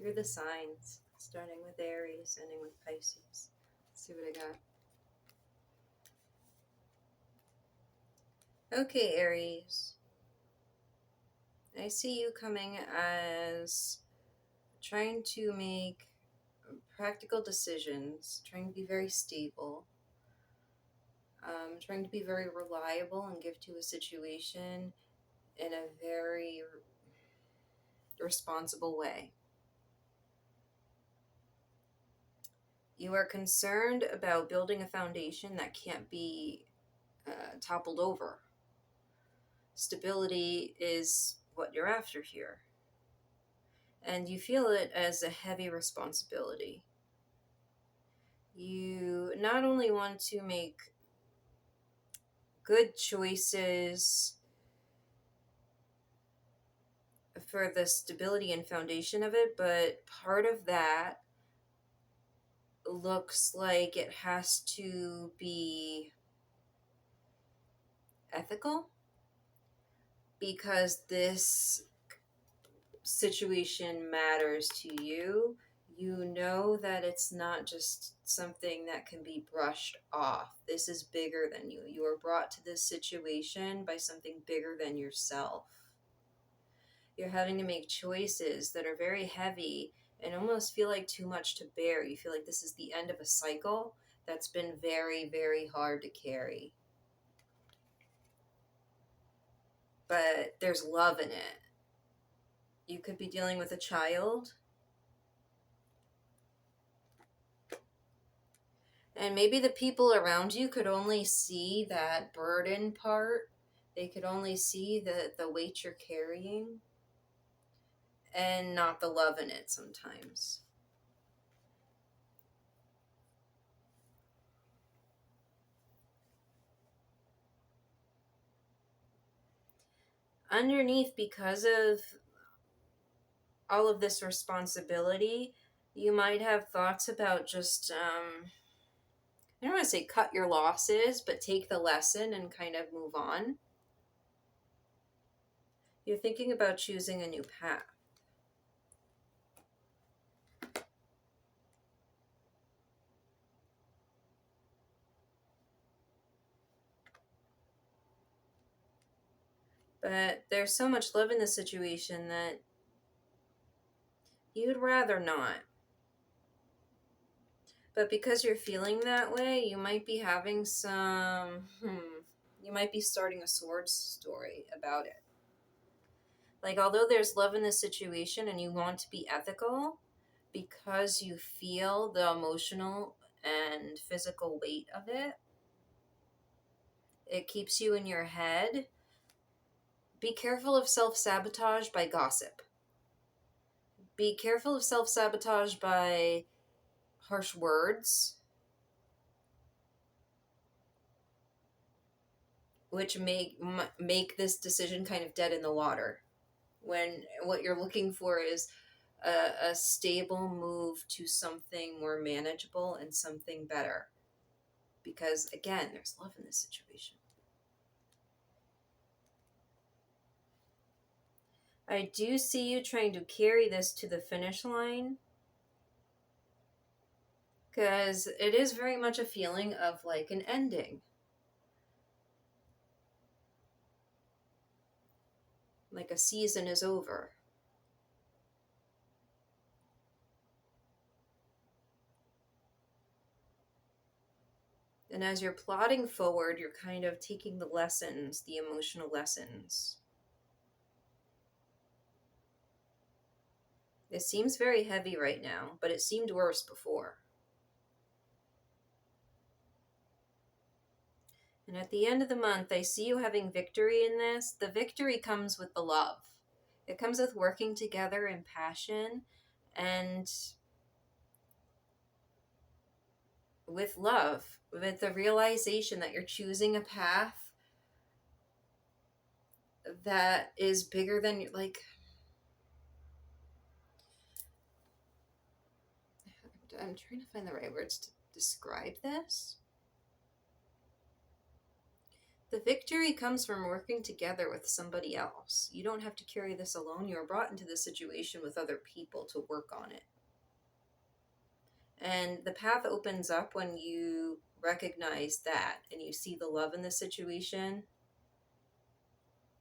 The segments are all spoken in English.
are the signs, starting with Aries, ending with Pisces. Let's see what I got. Okay, Aries. I see you coming as trying to make practical decisions, trying to be very stable, trying to be very reliable and give to a situation in a very responsible way. You are concerned about building a foundation that can't be toppled over. Stability is what you're after here. And you feel it as a heavy responsibility. You not only want to make good choices for the stability and foundation of it, but part of that looks like it has to be ethical, because this situation matters to you. You know that it's not just something that can be brushed off. This is bigger than you. You are brought to this situation by something bigger than yourself. You're having to make choices that are very heavy and almost feel like too much to bear. You feel like this is the end of a cycle that's been very, very hard to carry. But there's love in it. You could be dealing with a child. And maybe the people around you could only see that burden part. They could only see the weight you're carrying and not the love in it sometimes. Underneath, because of all of this responsibility, you might have thoughts about just, I don't want to say cut your losses, but take the lesson and kind of move on. You're thinking about choosing a new path. But there's so much love in the situation that you'd rather not. But because you're feeling that way, you might be having you might be starting a sword story about it. Like, although there's love in the situation and you want to be ethical, because you feel the emotional and physical weight of it, it keeps you in your head. Be careful of self-sabotage by gossip. Be careful of self-sabotage by harsh words, which make this decision kind of dead in the water, when what you're looking for is a stable move to something more manageable and something better. Because, again, there's love in this situation. I do see you trying to carry this to the finish line, because it is very much a feeling of like an ending. Like a season is over. And as you're plodding forward, you're kind of taking the lessons, the emotional lessons. It seems very heavy right now, but it seemed worse before. And at the end of the month, I see you having victory in this. The victory comes with the love. It comes with working together in passion and with love, with the realization that you're choosing a path that is bigger than you. Like, I'm trying to find the right words to describe this. The victory comes from working together with somebody else. You don't have to carry this alone. You're brought into this situation with other people to work on it. And the path opens up when you recognize that and you see the love in the situation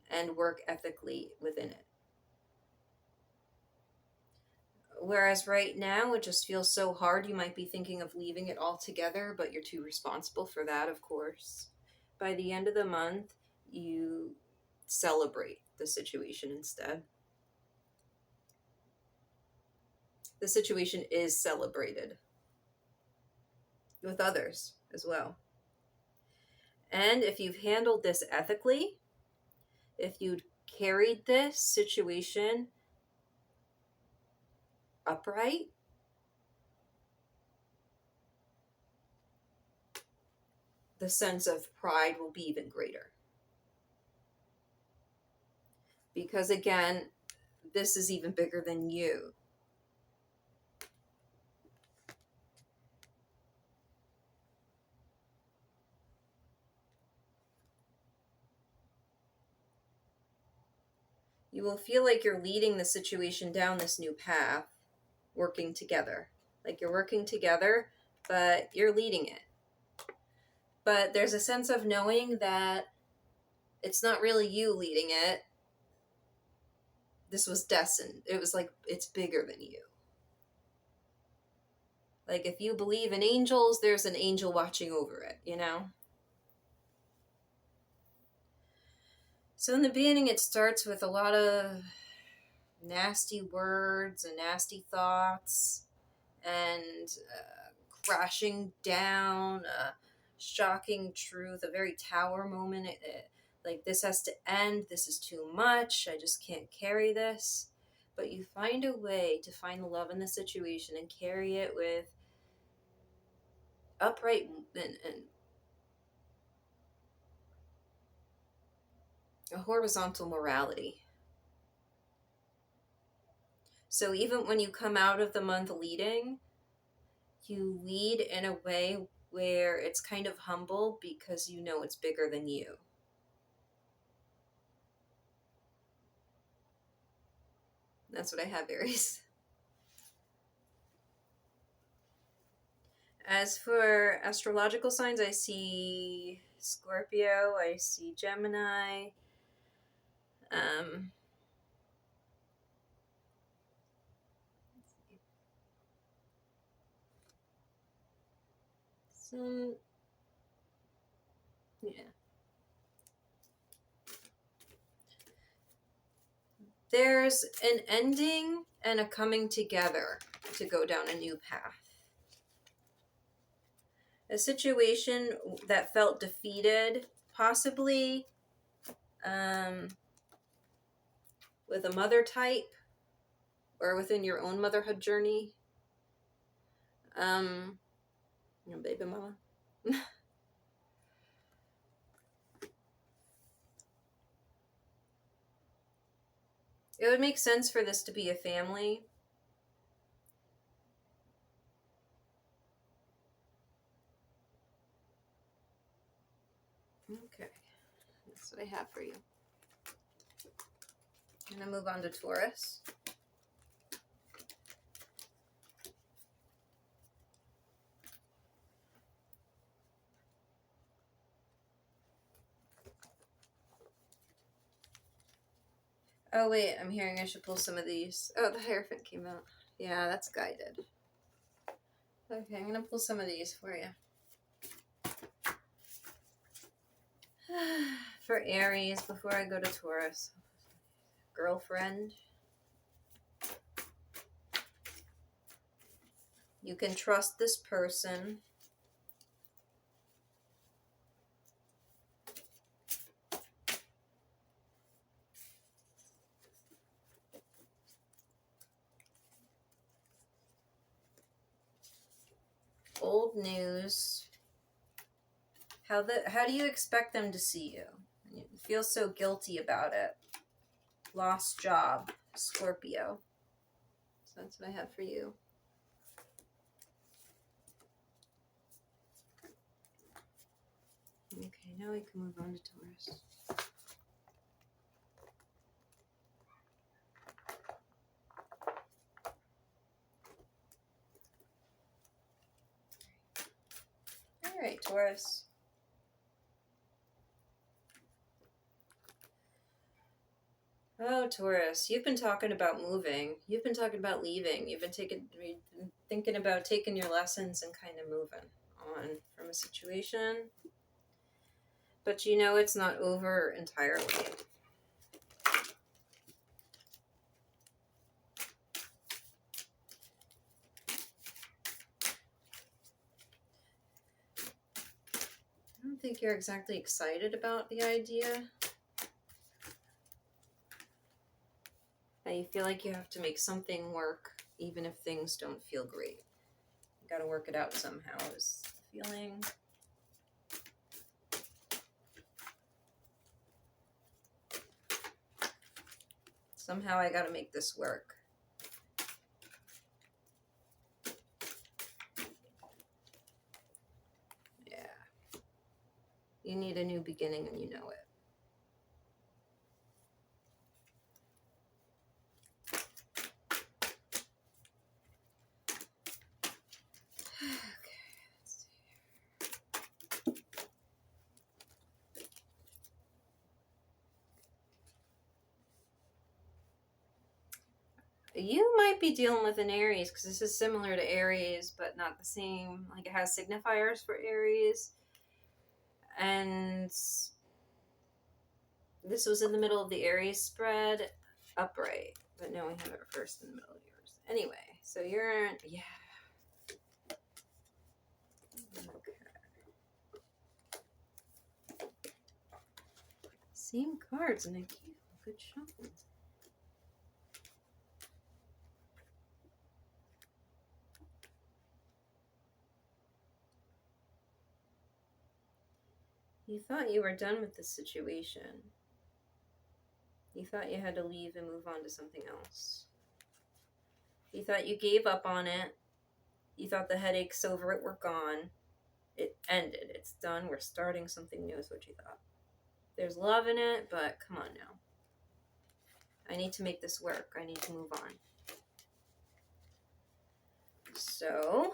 and work ethically within it. Whereas right now, it just feels so hard. You might be thinking of leaving it all together, but you're too responsible for that, of course. By the end of the month, you celebrate the situation instead. The situation is celebrated with others as well. And if you've handled this ethically, if you'd carried this situation upright, the sense of pride will be even greater. Because again, this is even bigger than you. You will feel like you're leading the situation down this new path, working together. Like you're working together, but you're leading it. But there's a sense of knowing that it's not really you leading it. This was destined. It was like, it's bigger than you. Like if you believe in angels, there's an angel watching over it, you know? So in the beginning, it starts with a lot of nasty words and nasty thoughts and crashing down, shocking truth, a very tower moment. Like, this has to end. This is too much. I just can't carry this. But you find a way to find the love in the situation and carry it with upright and a horizontal morality. So even when you come out of the month leading, you lead in a way where it's kind of humble because you know it's bigger than you. That's what I have, Aries. As for astrological signs, I see Scorpio, I see Gemini, yeah. There's an ending and a coming together to go down a new path. A situation that felt defeated, possibly with a mother type or within your own motherhood journey. Your baby mama. It would make sense for this to be a family. Okay, that's what I have for you. I'm going to move on to Taurus. Oh wait, I'm hearing I should pull some of these. Oh, the Hierophant came out. Yeah, that's guided. Okay, I'm going to pull some of these for you. For Aries, before I go to Taurus. Girlfriend. You can trust this person. Old news. How do you expect them to see you? You feel so guilty about it. Lost job, Scorpio. So that's what I have for you. Okay, now we can move on to Taurus. All right, Taurus. Oh, Taurus, you've been talking about moving. You've been talking about leaving. You've been thinking about taking your lessons and kind of moving on from a situation. But you know it's not over entirely. I don't think you're exactly excited about the idea. You feel like you have to make something work, even if things don't feel great. You got to work it out somehow, is the feeling. Somehow I got to make this work. Yeah. You need a new beginning and you know it. You might be dealing with an Aries, because this is similar to Aries, but not the same. Like, it has signifiers for Aries. And this was in the middle of the Aries spread, upright. But no, we have it reversed in the middle of yours. Anyway, so you're, yeah. Okay. Same cards, Nikki. Good shuffle. You thought you were done with this situation. You thought you had to leave and move on to something else. You thought you gave up on it. You thought the headaches over it were gone. It ended. It's done. We're starting something new is what you thought. There's love in it, but come on now. I need to make this work. I need to move on. So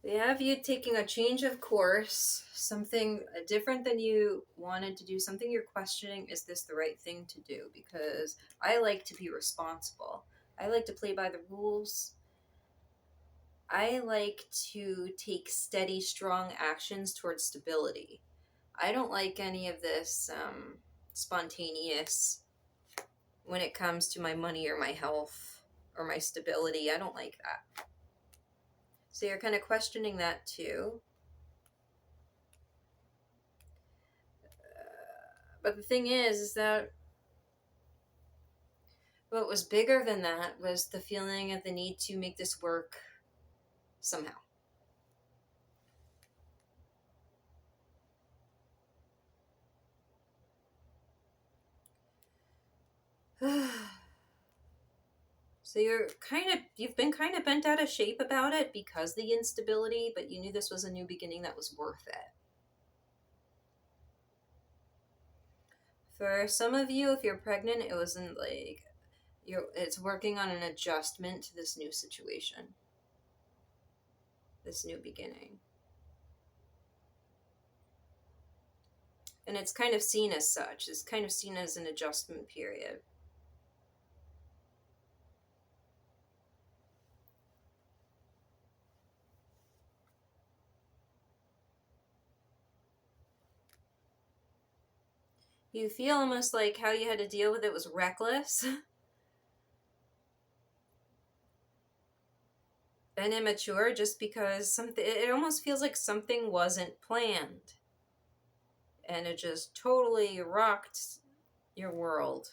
we have you taking a change of course, something different than you wanted to do, something you're questioning, is this the right thing to do? Because I like to be responsible. I like to play by the rules. I like to take steady, strong actions towards stability. I don't like any of this spontaneous when it comes to my money or my health or my stability. I don't like that. So you're kind of questioning that too. But the thing is that what was bigger than that was the feeling of the need to make this work somehow. So you've been kind of bent out of shape about it because of the instability, but you knew this was a new beginning that was worth it. For some of you, if you're pregnant, it wasn't like it's working on an adjustment to this new situation, this new beginning. And it's kind of seen as such. It's kind of seen as an adjustment period. You feel almost like how you had to deal with it was reckless and immature, just because it almost feels like something wasn't planned. And it just totally rocked your world.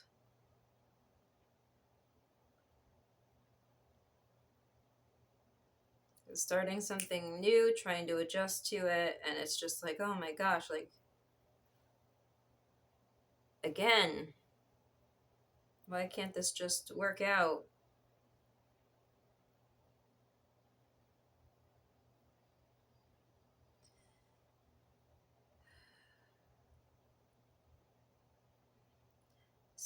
Starting something new, trying to adjust to it, and it's just like, oh my gosh, like, again, why can't this just work out?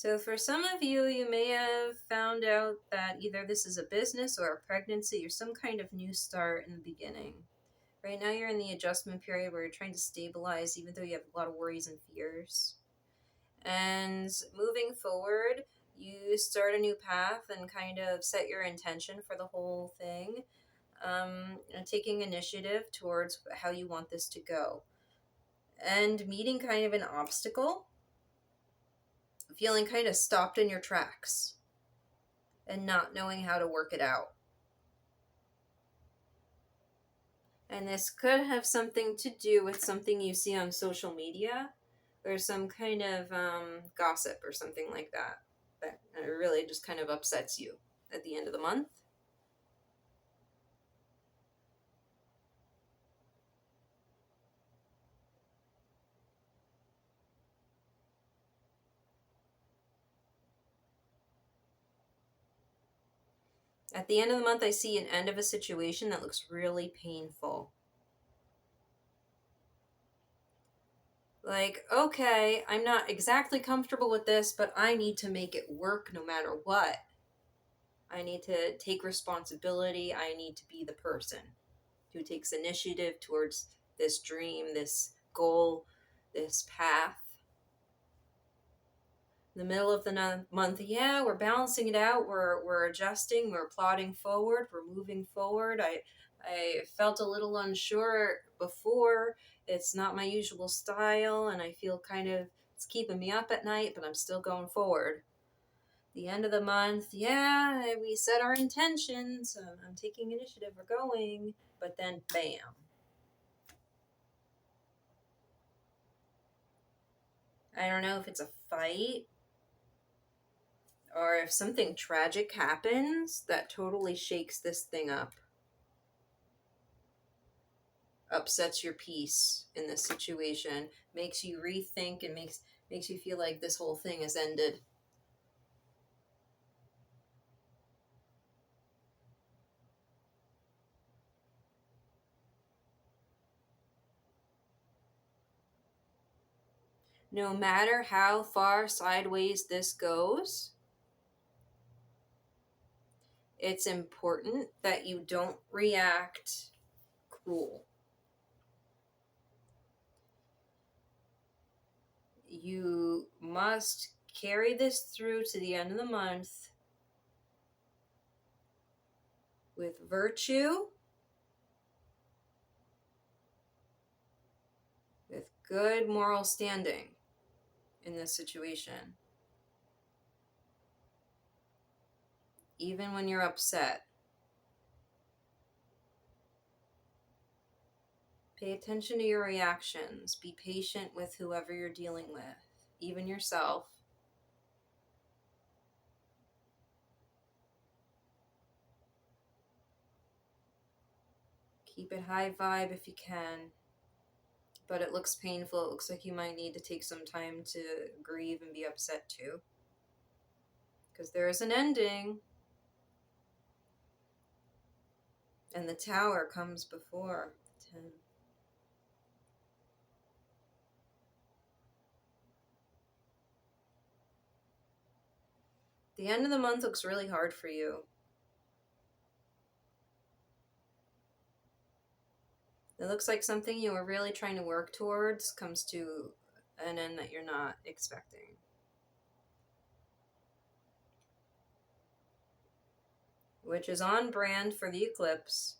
So for some of you, you may have found out that either this is a business or a pregnancy or some kind of new start in the beginning. Right now you're in the adjustment period where you're trying to stabilize even though you have a lot of worries and fears. And moving forward, you start a new path and kind of set your intention for the whole thing, and taking initiative towards how you want this to go. And meeting kind of an obstacle, feeling kind of stopped in your tracks and not knowing how to work it out. And this could have something to do with something you see on social media or some kind of gossip or something like that really just kind of upsets you at the end of the month. At the end of the month, I see an end of a situation that looks really painful. Like, okay, I'm not exactly comfortable with this, but I need to make it work no matter what. I need to take responsibility. I need to be the person who takes initiative towards this dream, this goal, this path. In the middle of the month, yeah, we're balancing it out. We're adjusting. We're plodding forward. We're moving forward. I felt a little unsure before. It's not my usual style, and I feel kind of it's keeping me up at night, but I'm still going forward. The end of the month, yeah, we set our intentions. I'm taking initiative. We're going, but then bam. I don't know if it's a fight or if something tragic happens that totally shakes this thing up, upsets your peace in this situation, makes you rethink and makes you feel like this whole thing has ended. No matter how far sideways this goes, it's important that you don't react cruel. You must carry this through to the end of the month with virtue, with good moral standing in this situation. Even when you're upset, pay attention to your reactions. Be patient with whoever you're dealing with, even yourself. Keep it high vibe if you can. But it looks painful. It looks like you might need to take some time to grieve and be upset too. Because there is an ending. And the Tower comes before the 10. The end of the month looks really hard for you. It looks like something you were really trying to work towards comes to an end that you're not expecting. Which is on brand for the eclipse.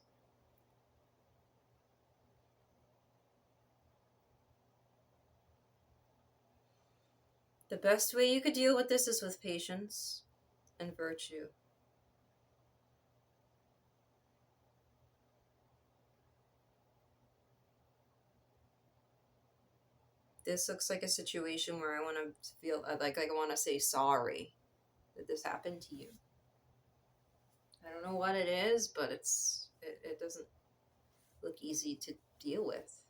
The best way you could deal with this is with patience and virtue. This looks like a situation where I want to feel like I want to say sorry that this happened to you. I don't know what it is, but it doesn't look easy to deal with.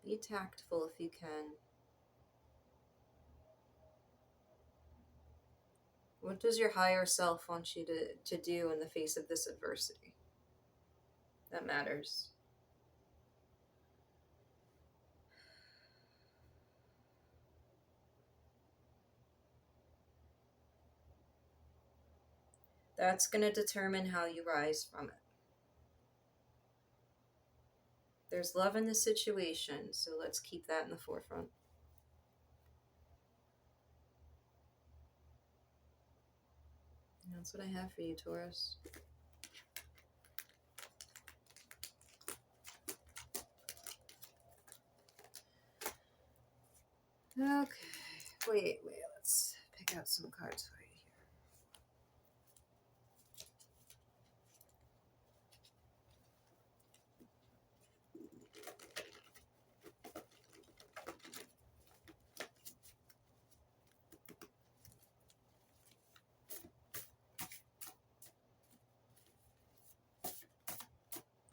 Be tactful if you can. What does your higher self want you to do in the face of this adversity? That matters. That's going to determine how you rise from it. There's love in the situation, so let's keep that in the forefront. That's what I have for you, Taurus. Okay. Wait. Let's pick out some cards for you here.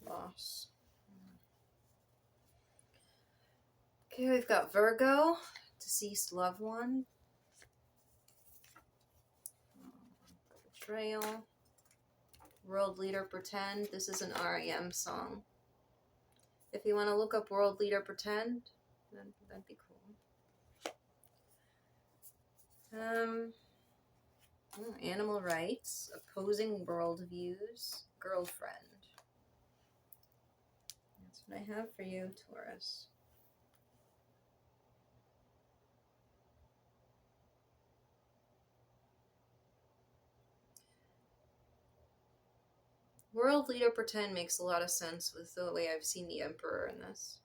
Loss. Okay, we've got Virgo, deceased loved one. Betrayal. World Leader Pretend. This is an REM song. If you want to look up World Leader Pretend, then that'd be cool. Animal rights, opposing worldviews, girlfriend. That's what I have for you, Taurus. World Leader Pretend makes a lot of sense with the way I've seen the Emperor in this.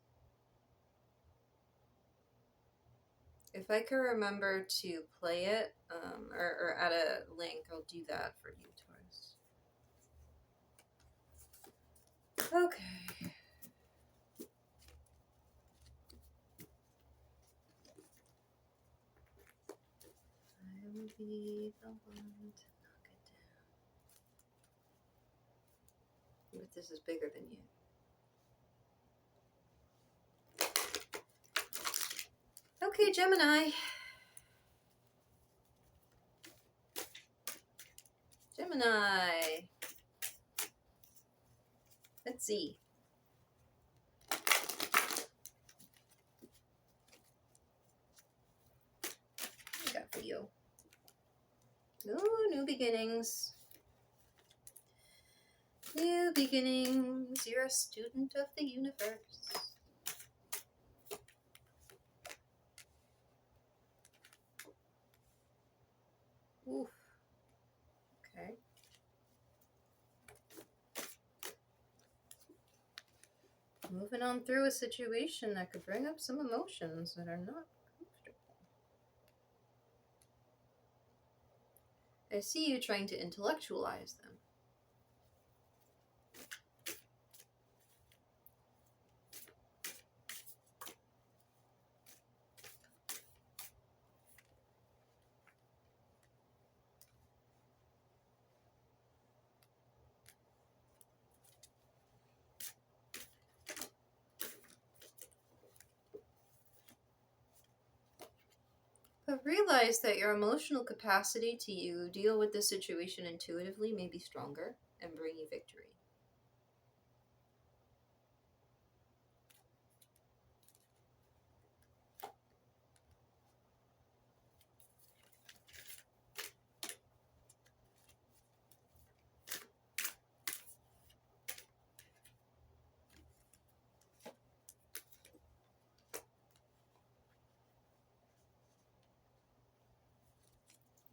If I can remember to play it, or add a link, I'll do that for you, Taurus. Okay. I will be the one to knock it down. But this is bigger than you. Okay, Gemini. Gemini. Let's see. What I got for you? Ooh, new beginnings. New beginnings. You're a student of the universe. Oof. Okay. Moving on through a situation that could bring up some emotions that are not comfortable. I see you trying to intellectualize them. But realize that your emotional capacity to deal with the situation intuitively may be stronger and bring you victory.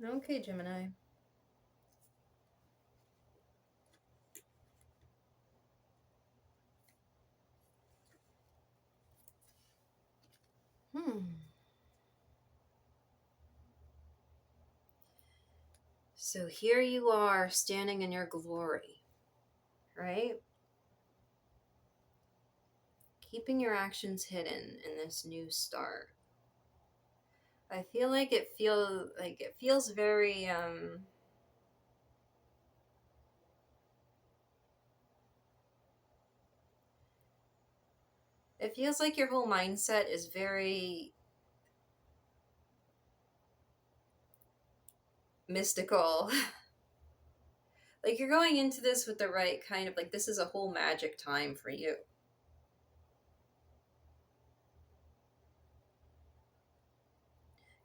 Okay, Gemini. So here you are standing in your glory, right? Keeping your actions hidden in this new start. I feel like it feels very it feels like your whole mindset is very mystical. Like, you're going into this with the right kind of, like, this is a whole magic time for you.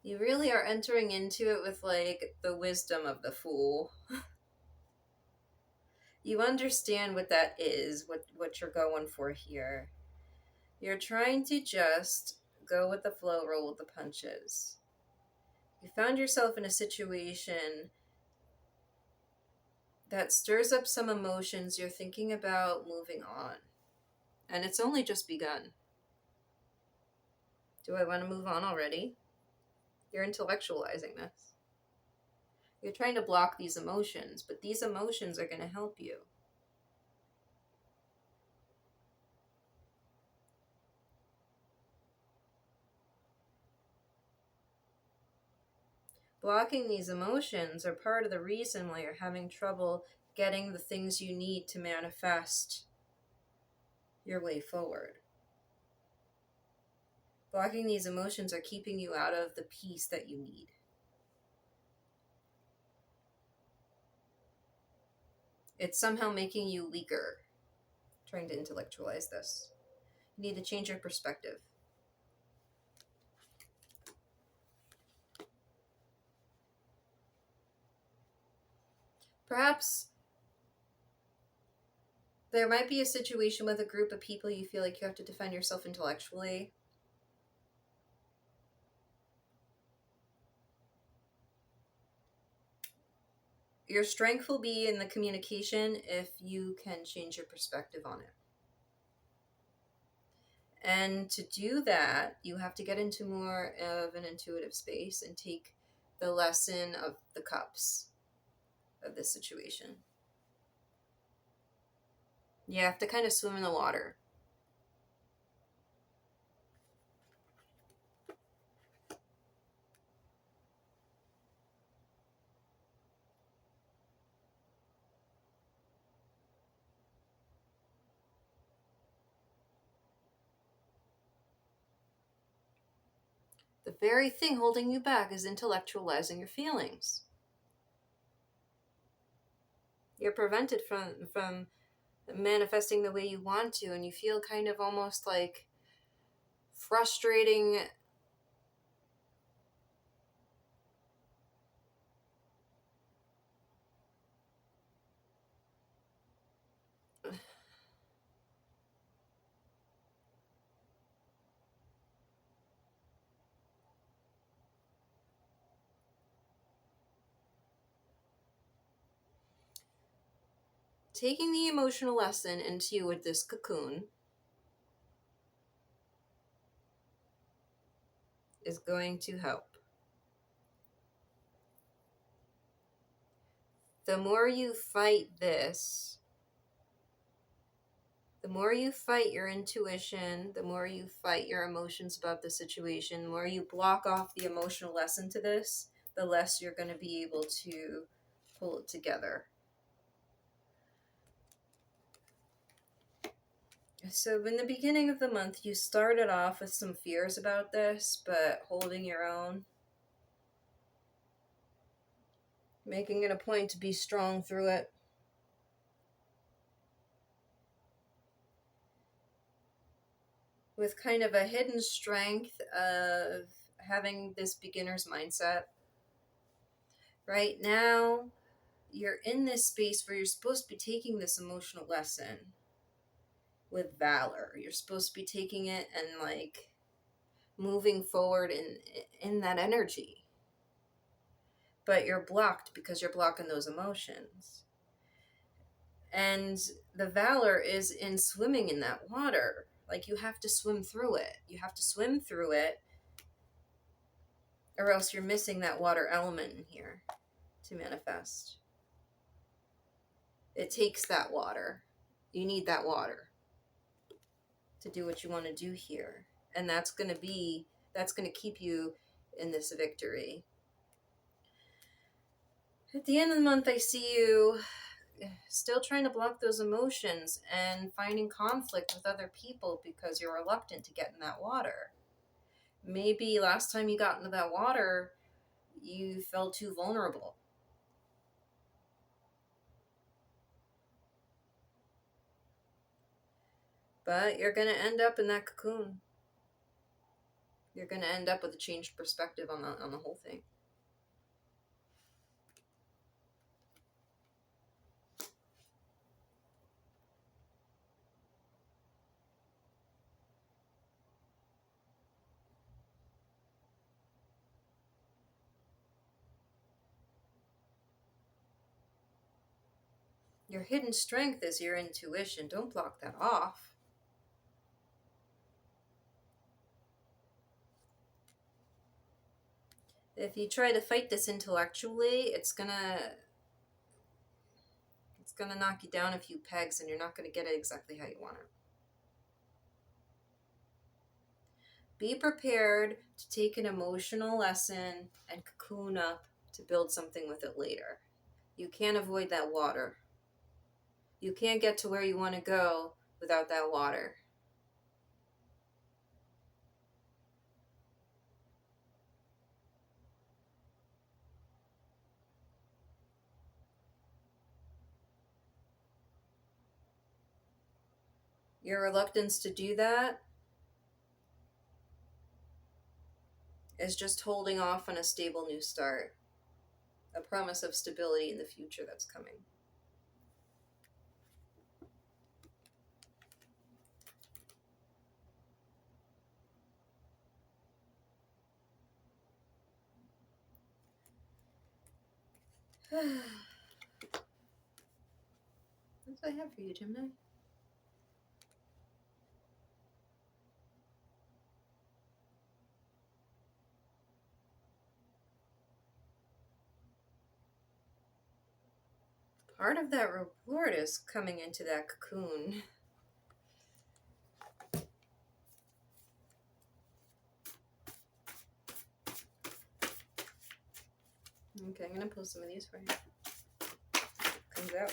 You really are entering into it with, like, the wisdom of the Fool. You understand what that is, what you're going for here. You're trying to just go with the flow, roll with the punches. You found yourself in a situation that stirs up some emotions. You're thinking about moving on. And it's only just begun. Do I want to move on already? You're intellectualizing this. You're trying to block these emotions, but these emotions are going to help you. Blocking these emotions are part of the reason why you're having trouble getting the things you need to manifest your way forward. Blocking these emotions are keeping you out of the peace that you need. It's somehow making you weaker, trying to intellectualize this. You need to change your perspective. Perhaps there might be a situation with a group of people you feel like you have to defend yourself intellectually. Your strength will be in the communication if you can change your perspective on it. And to do that, you have to get into more of an intuitive space and take the lesson of the cups of this situation. You have to kind of swim in the water. The very thing holding you back is intellectualizing your feelings. You're prevented from manifesting the way you want to, and you feel kind of almost like frustrating taking the emotional lesson into you with this cocoon is going to help. The more you fight this, the more you fight your intuition, the more you fight your emotions about the situation, the more you block off the emotional lesson to this, the less you're going to be able to pull it together. So in the beginning of the month, you started off with some fears about this, but holding your own. Making it a point to be strong through it. With kind of a hidden strength of having this beginner's mindset. Right now, you're in this space where you're supposed to be taking this emotional lesson with valor. You're supposed to be taking it and like moving forward in that energy. But you're blocked because you're blocking those emotions. And the valor is in swimming in that water. Like, you have to swim through it. You have to swim through it, or else you're missing that water element in here to manifest. It takes that water. You need that water to do what you want to do here. And that's going to keep you in this victory. At the end of the month, I see you still trying to block those emotions and finding conflict with other people because you're reluctant to get in that water. Maybe last time you got into that water, you felt too vulnerable. But you're going to end up in that cocoon. You're going to end up with a changed perspective on the whole thing. Your hidden strength is your intuition. Don't block that off. If you try to fight this intellectually, it's gonna knock you down a few pegs and you're not gonna get it exactly how you want it. Be prepared to take an emotional lesson and cocoon up to build something with it later. You can't avoid that water. You can't get to where you want to go without that water. Your reluctance to do that is just holding off on a stable new start, a promise of stability in the future that's coming. That's what I have for you, Gemini. Part of that reward is coming into that cocoon. Okay, I'm going to pull some of these for you. Comes out.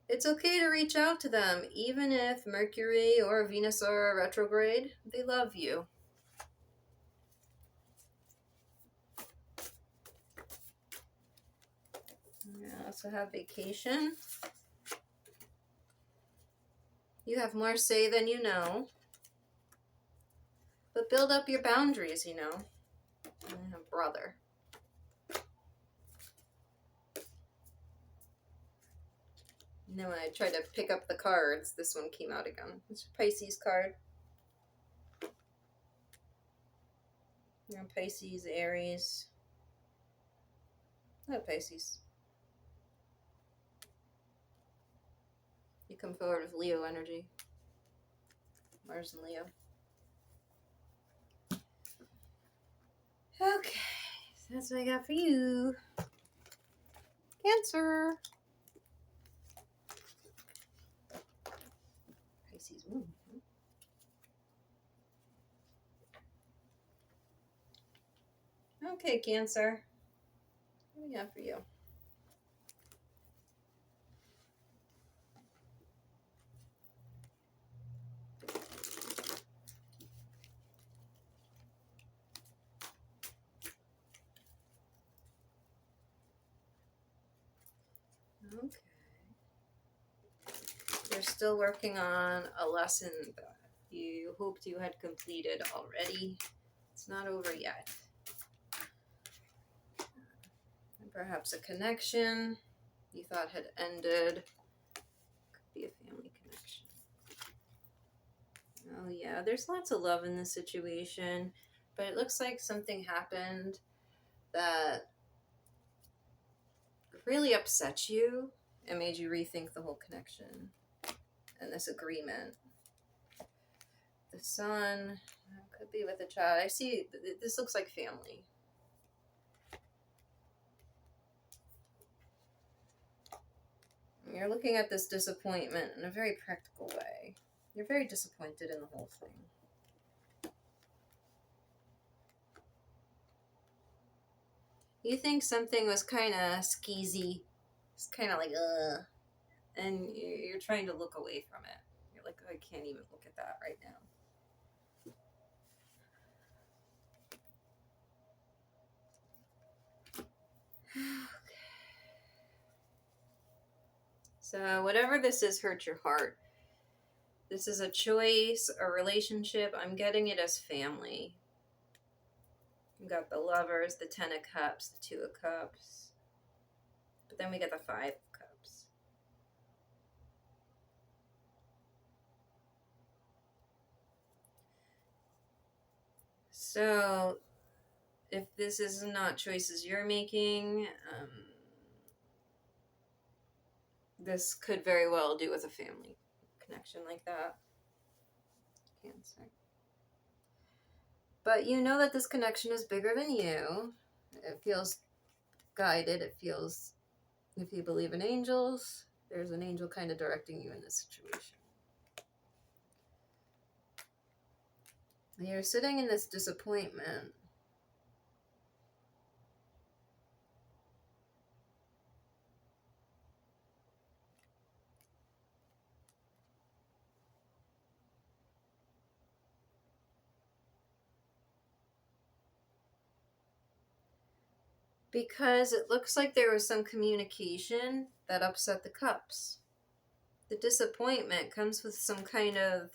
It's okay to reach out to them, even if Mercury or Venus are retrograde. They love you. I also have vacation. You have more say than you know. But build up your boundaries, you know. I have brother. And then when I tried to pick up the cards, this one came out again. It's a Pisces card. You're Pisces, Aries. Not Pisces. You come forward with Leo energy. Mars and Leo. Okay, so that's what I got for you. Cancer. Pisces moon. Okay, Cancer. What do we got for you? Okay. You're still working on a lesson that you hoped you had completed already. It's not over yet. And perhaps a connection you thought had ended. Could be a family connection. Oh yeah, there's lots of love in this situation, but it looks like something happened that really upset you and made you rethink the whole connection and this agreement. The sun could be with a child. I see this looks like family. You're looking at this disappointment in a very practical way. You're very disappointed in the whole thing. You think something was kind of skeezy. It's kind of like, and you're trying to look away from it. You're like, I can't even look at that right now. So whatever this is hurt your heart. This is a choice, a relationship. I'm getting it as family. We've got the Lovers, the Ten of Cups, the Two of Cups. But then we get the Five of Cups. So if this is not choices you're making, this could very well do with a family connection like that. Cancer. But you know that this connection is bigger than you. It feels guided. It feels, if you believe in angels, there's an angel kind of directing you in this situation. You're sitting in this disappointment. Because it looks like there was some communication that upset the cups. The disappointment comes with some kind of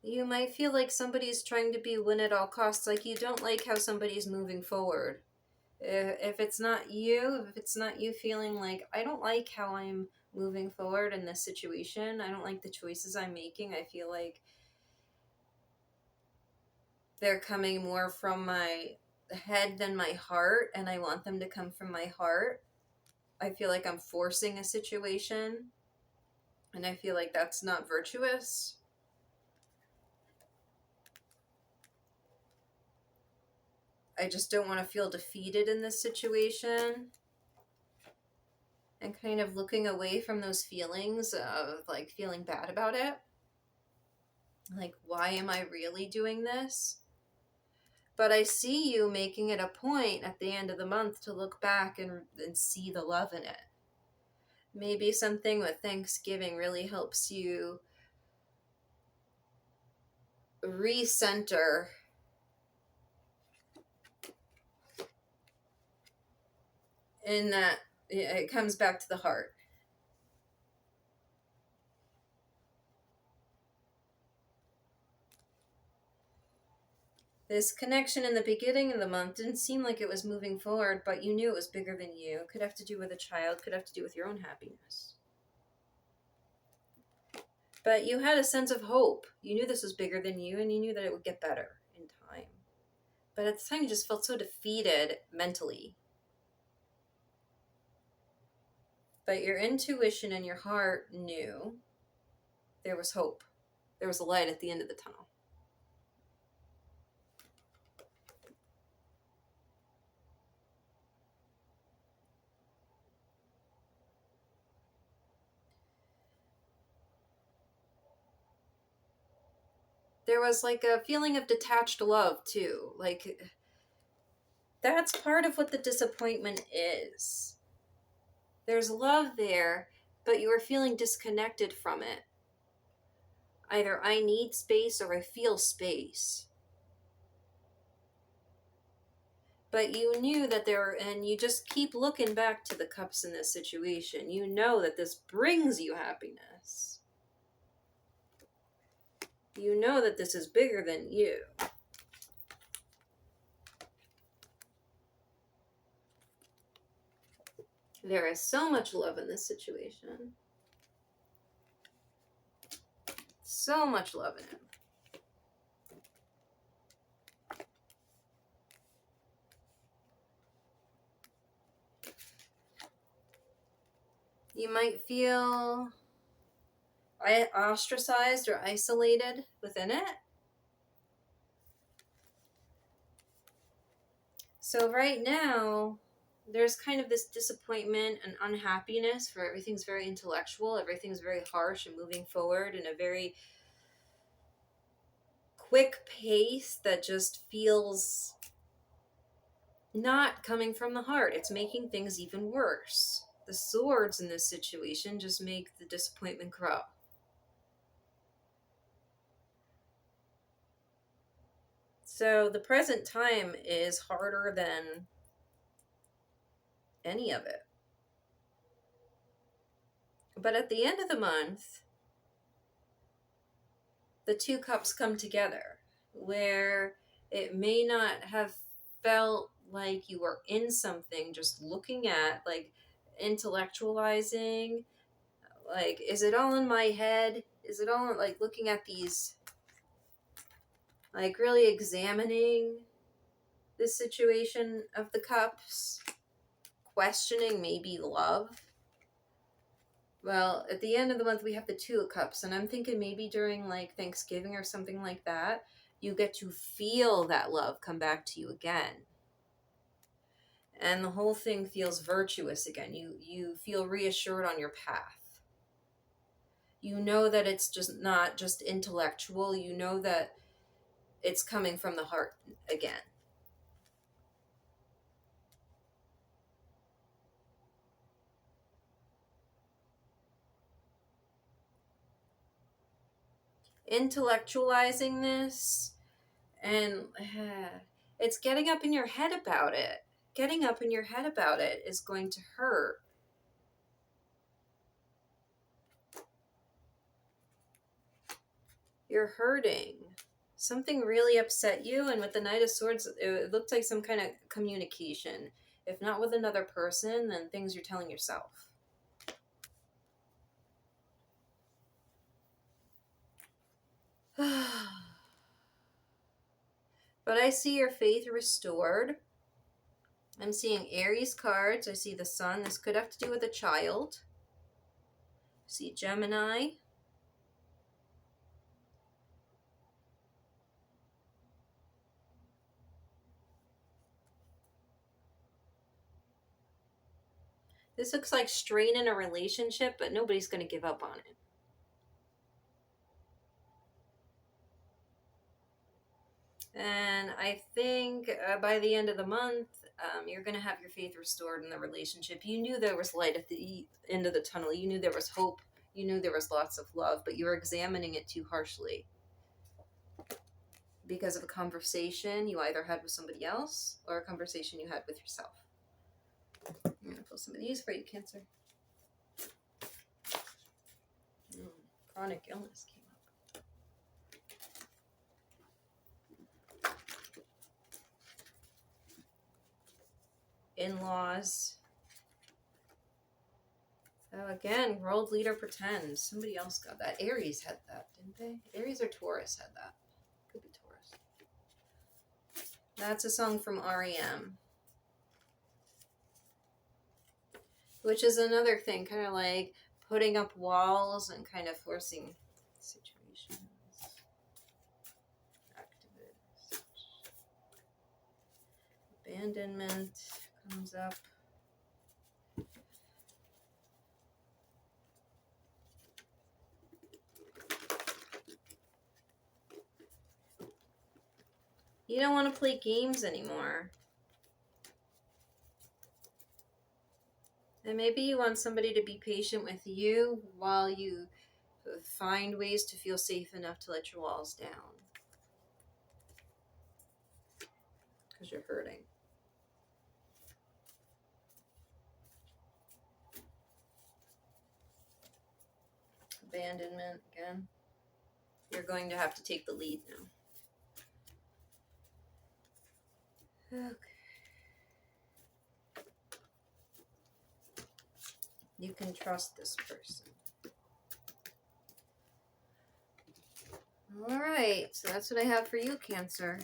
you might feel like somebody's trying to be win at all costs, like you don't like how somebody's moving forward. If it's not you, if it's not you feeling like, I don't like how I'm moving forward in this situation, I don't like the choices I'm making, I feel like they're coming more from my head than my heart, and I want them to come from my heart. I feel like I'm forcing a situation, and I feel like that's not virtuous. I just don't want to feel defeated in this situation. And kind of looking away from those feelings of like feeling bad about it. Like, why am I really doing this? But I see you making it a point at the end of the month to look back and see the love in it. Maybe something with Thanksgiving really helps you recenter in that it comes back to the heart. This connection in the beginning of the month didn't seem like it was moving forward, but you knew it was bigger than you. It could have to do with a child, could have to do with your own happiness. But you had a sense of hope. You knew this was bigger than you, and you knew that it would get better in time. But at the time, you just felt so defeated mentally. But your intuition and your heart knew there was hope. There was a light at the end of the tunnel. There was like a feeling of detached love too. Like, that's part of what the disappointment is. There's love there, but you are feeling disconnected from it. Either I need space or I feel space. But you knew that and you just keep looking back to the cups in this situation. You know that this brings you happiness. You know that this is bigger than you. There is so much love in this situation. So much love in it. You might feel ostracized or isolated within it. So right now, there's kind of this disappointment and unhappiness for everything's very intellectual, everything's very harsh and moving forward in a very quick pace that just feels not coming from the heart. It's making things even worse. The swords in this situation just make the disappointment grow. So the present time is harder than any of it. But at the end of the month, the two cups come together, where it may not have felt like you were in something, just looking at, like, intellectualizing, like, is it all in my head? Is it all, like, looking at these, like, really examining the situation of the cups, questioning maybe love. Well, at the end of the month, we have the Two of Cups, and I'm thinking maybe during, like, Thanksgiving or something like that, you get to feel that love come back to you again. And the whole thing feels virtuous again. You feel reassured on your path. You know that it's just not just intellectual. You know that it's coming from the heart again. Intellectualizing this, and it's getting up in your head about it. Getting up in your head about it is going to hurt. You're hurting. Something really upset you, and with the Knight of Swords, it looked like some kind of communication. If not with another person, then things you're telling yourself. But I see your faith restored. I'm seeing Aries cards. I see the Sun. This could have to do with a child. I see Gemini. This looks like strain in a relationship, but nobody's going to give up on it. And I think by the end of the month, you're going to have your faith restored in the relationship. You knew there was light at the end of the tunnel. You knew there was hope. You knew there was lots of love, but you were examining it too harshly. Because of a conversation you either had with somebody else or a conversation you had with yourself. I'm going to pull some of these for you, Cancer. Chronic illness came up. In-laws. So again, world leader pretends. Somebody else got that. Aries had that, didn't they? Aries or Taurus had that. Could be Taurus. That's a song from REM. Which is another thing, kind of like putting up walls and kind of forcing situations. Activist. Abandonment comes up. You don't want to play games anymore. And maybe you want somebody to be patient with you while you find ways to feel safe enough to let your walls down. Because you're hurting. Abandonment again. You're going to have to take the lead now. Okay. You can trust this person. All right, so that's what I have for you, Cancer.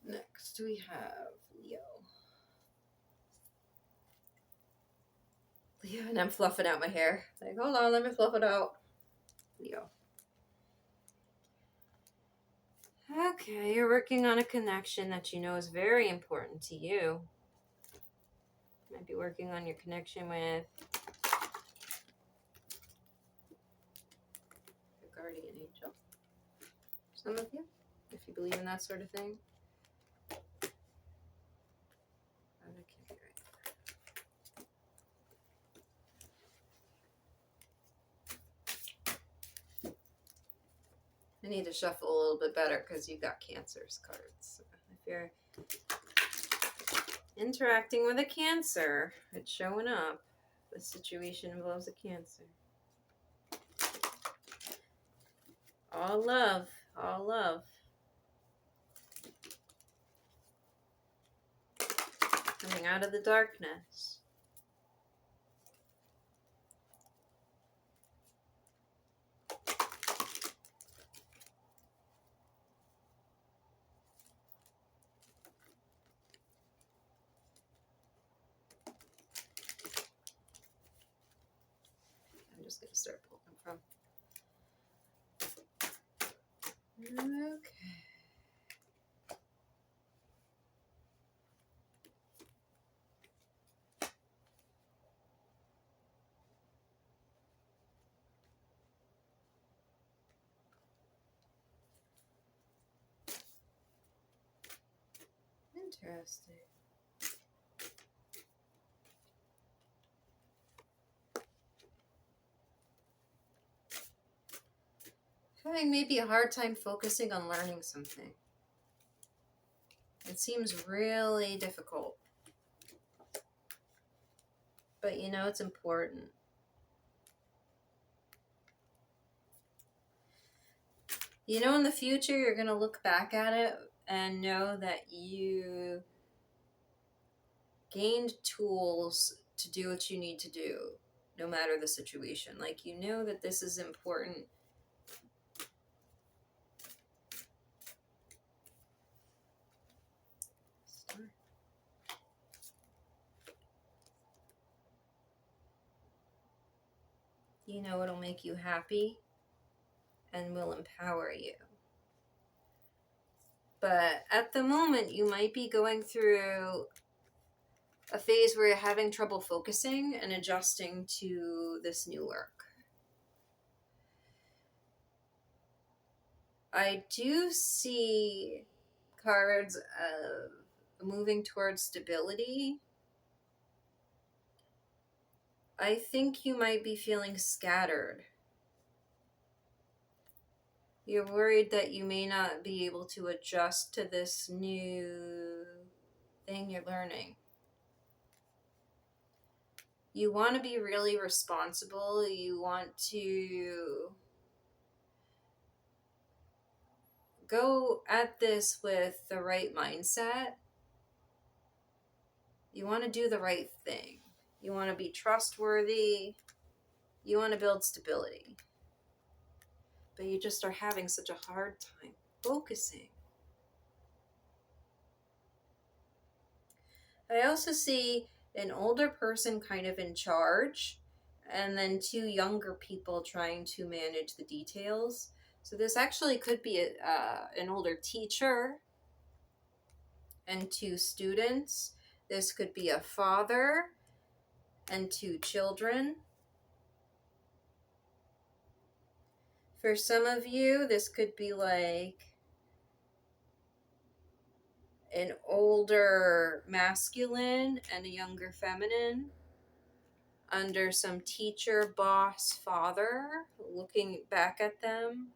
Next we have Leo. Leo, and I'm fluffing out my hair. Like, hold on, let me fluff it out. Leo. Okay, you're working on a connection that you know is very important to you. Might be working on your connection with your guardian angel. Some of you, if you believe in that sort of thing. need to shuffle a little bit better because you got Cancer's cards. If you're interacting with a Cancer, it's showing up. The situation involves a Cancer. All love, all love. Coming out of the darkness. I'm just going to start pulling from. Okay. Interesting. Having maybe a hard time focusing on learning something. It seems really difficult. But you know it's important. You know in the future you're going to look back at it and know that you gained tools to do what you need to do, no matter the situation. Like, you know that this is important. You know it'll make you happy and will empower you. But at the moment, you might be going through a phase where you're having trouble focusing and adjusting to this new work. I do see cards of moving towards stability. I think you might be feeling scattered. You're worried that you may not be able to adjust to this new thing you're learning. You want to be really responsible. You want to go at this with the right mindset. You want to do the right thing. You want to be trustworthy. You want to build stability. But you just are having such a hard time focusing. I also see an older person kind of in charge, and then two younger people trying to manage the details. So this actually could be an older teacher and two students. This could be a father and two children. For some of you, this could be like an older masculine and a younger feminine under some teacher, boss, father, looking back at them.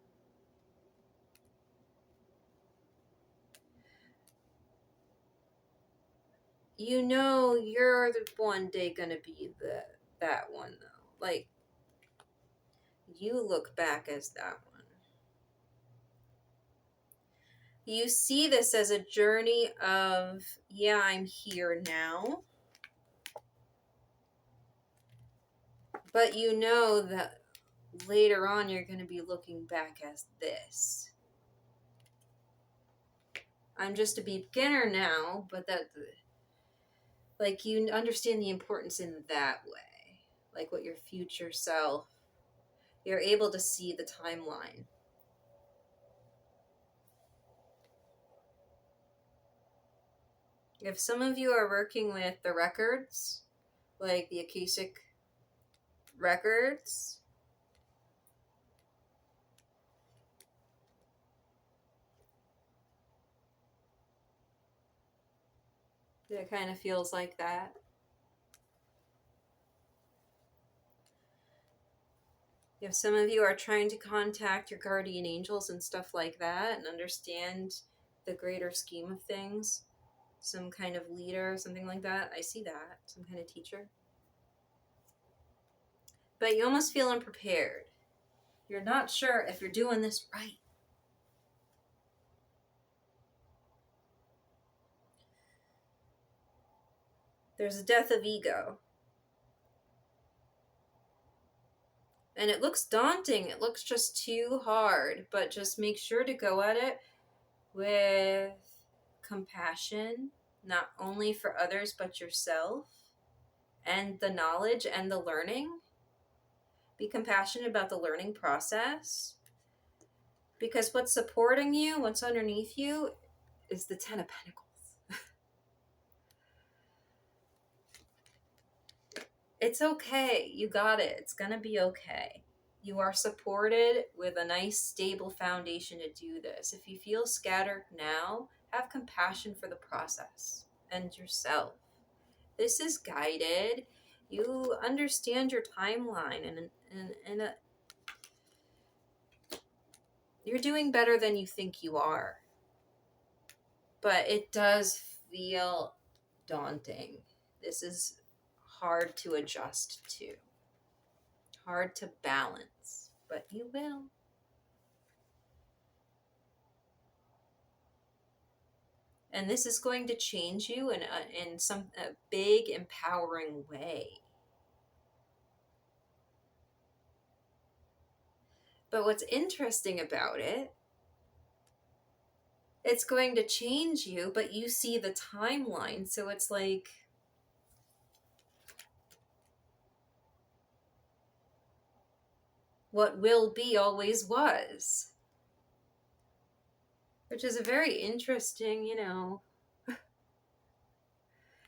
You know you're the one day gonna be that one though. Like, you look back as that one. You see this as a journey of, yeah, I'm here now. But you know that later on you're going to be looking back as this. I'm just a beginner now, but that, like, you understand the importance in that way. Like, what your future self, you're able to see the timeline. If some of you are working with the records, like the Akashic records, it kind of feels like that. If some of you are trying to contact your guardian angels and stuff like that and understand the greater scheme of things, some kind of leader, something like that, I see that, some kind of teacher. But you almost feel unprepared. You're not sure if you're doing this right. There's a death of ego. And it looks daunting. It looks just too hard. But just make sure to go at it with compassion, not only for others, but yourself, and the knowledge and the learning. Be compassionate about the learning process. Because what's supporting you, what's underneath you, is the Ten of Pentacles. It's okay. You got it. It's going to be okay. You are supported with a nice, stable foundation to do this. If you feel scattered now, have compassion for the process and yourself. This is guided. You understand your timeline, and you're doing better than you think you are. But it does feel daunting. This is hard to adjust to, hard to balance, but you will. And this is going to change you in a big, empowering way. But what's interesting about it, it's going to change you, but you see the timeline. So it's like, what will be always was. Which is a very interesting,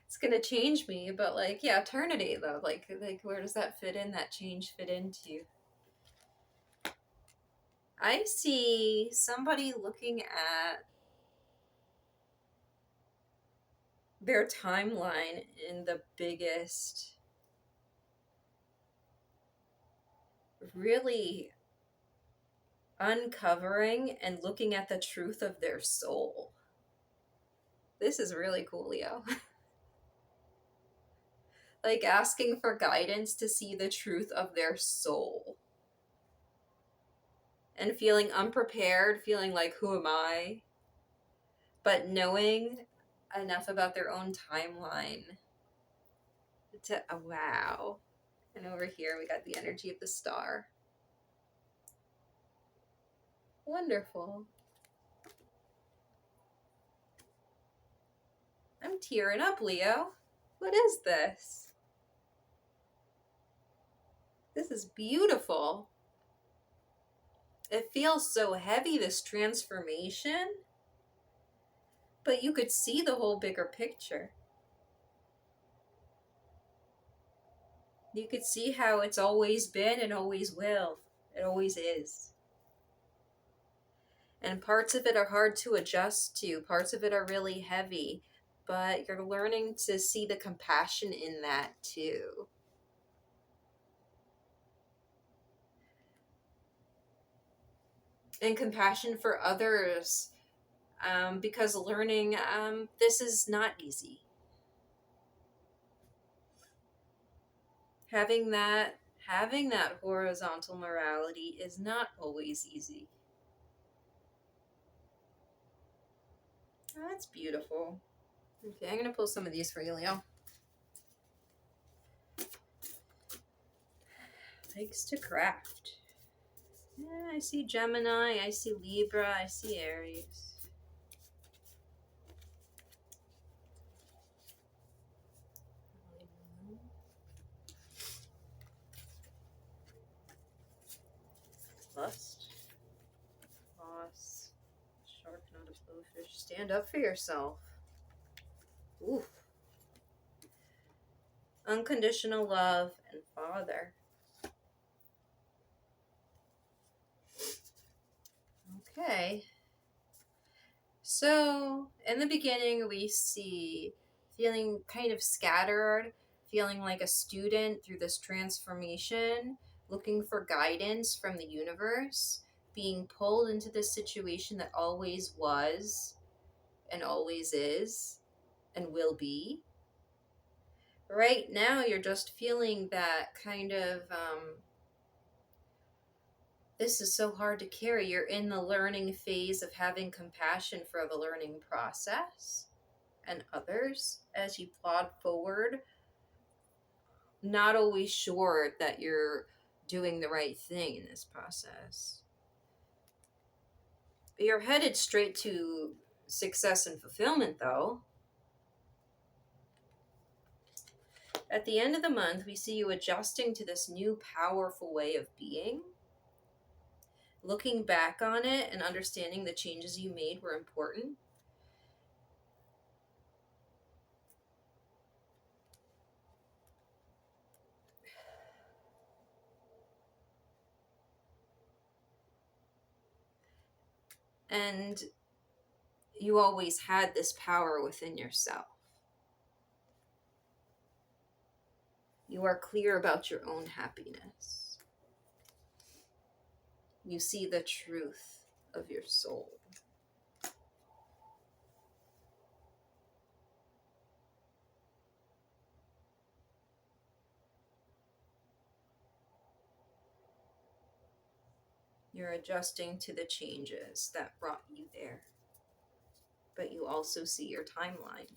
it's going to change me, but like, yeah, eternity though, like where does that fit in, that change fit into? I see somebody looking at their timeline in the biggest, really uncovering and looking at the truth of their soul. This is really cool, Leo. Like asking for guidance to see the truth of their soul. And feeling unprepared, feeling like, who am I? But knowing enough about their own timeline to, oh, wow. And over here we got the energy of the star. Wonderful. I'm tearing up, Leo. What is this? This is beautiful. It feels so heavy, this transformation. But you could see the whole bigger picture. You could see how it's always been and always will. It always is. And parts of it are hard to adjust to. Parts of it are really heavy. But you're learning to see the compassion in that too. And compassion for others. Because learning, this is not easy. Having that horizontal morality is not always easy. Oh, that's beautiful. Okay, I'm going to pull some of these for you, Leo. Likes to craft. Yeah, I see Gemini, I see Libra, I see Aries. Lust. Loss. Shark, not a blowfish. Stand up for yourself. Ooh. Unconditional love and father. Okay. So, in the beginning, we see feeling kind of scattered, feeling like a student through this transformation, looking for guidance from the universe, being pulled into this situation that always was and always is and will be. Right now, you're just feeling that kind of, this is so hard to carry. You're in the learning phase of having compassion for the learning process and others as you plod forward. Not always sure that you're doing the right thing in this process. But you're headed straight to success and fulfillment, though. At the end of the month, we see you adjusting to this new powerful way of being. Looking back on it and understanding the changes you made were important. And you always had this power within yourself. You are clear about your own happiness. You see the truth of your soul. You're adjusting to the changes that brought you there. But you also see your timeline.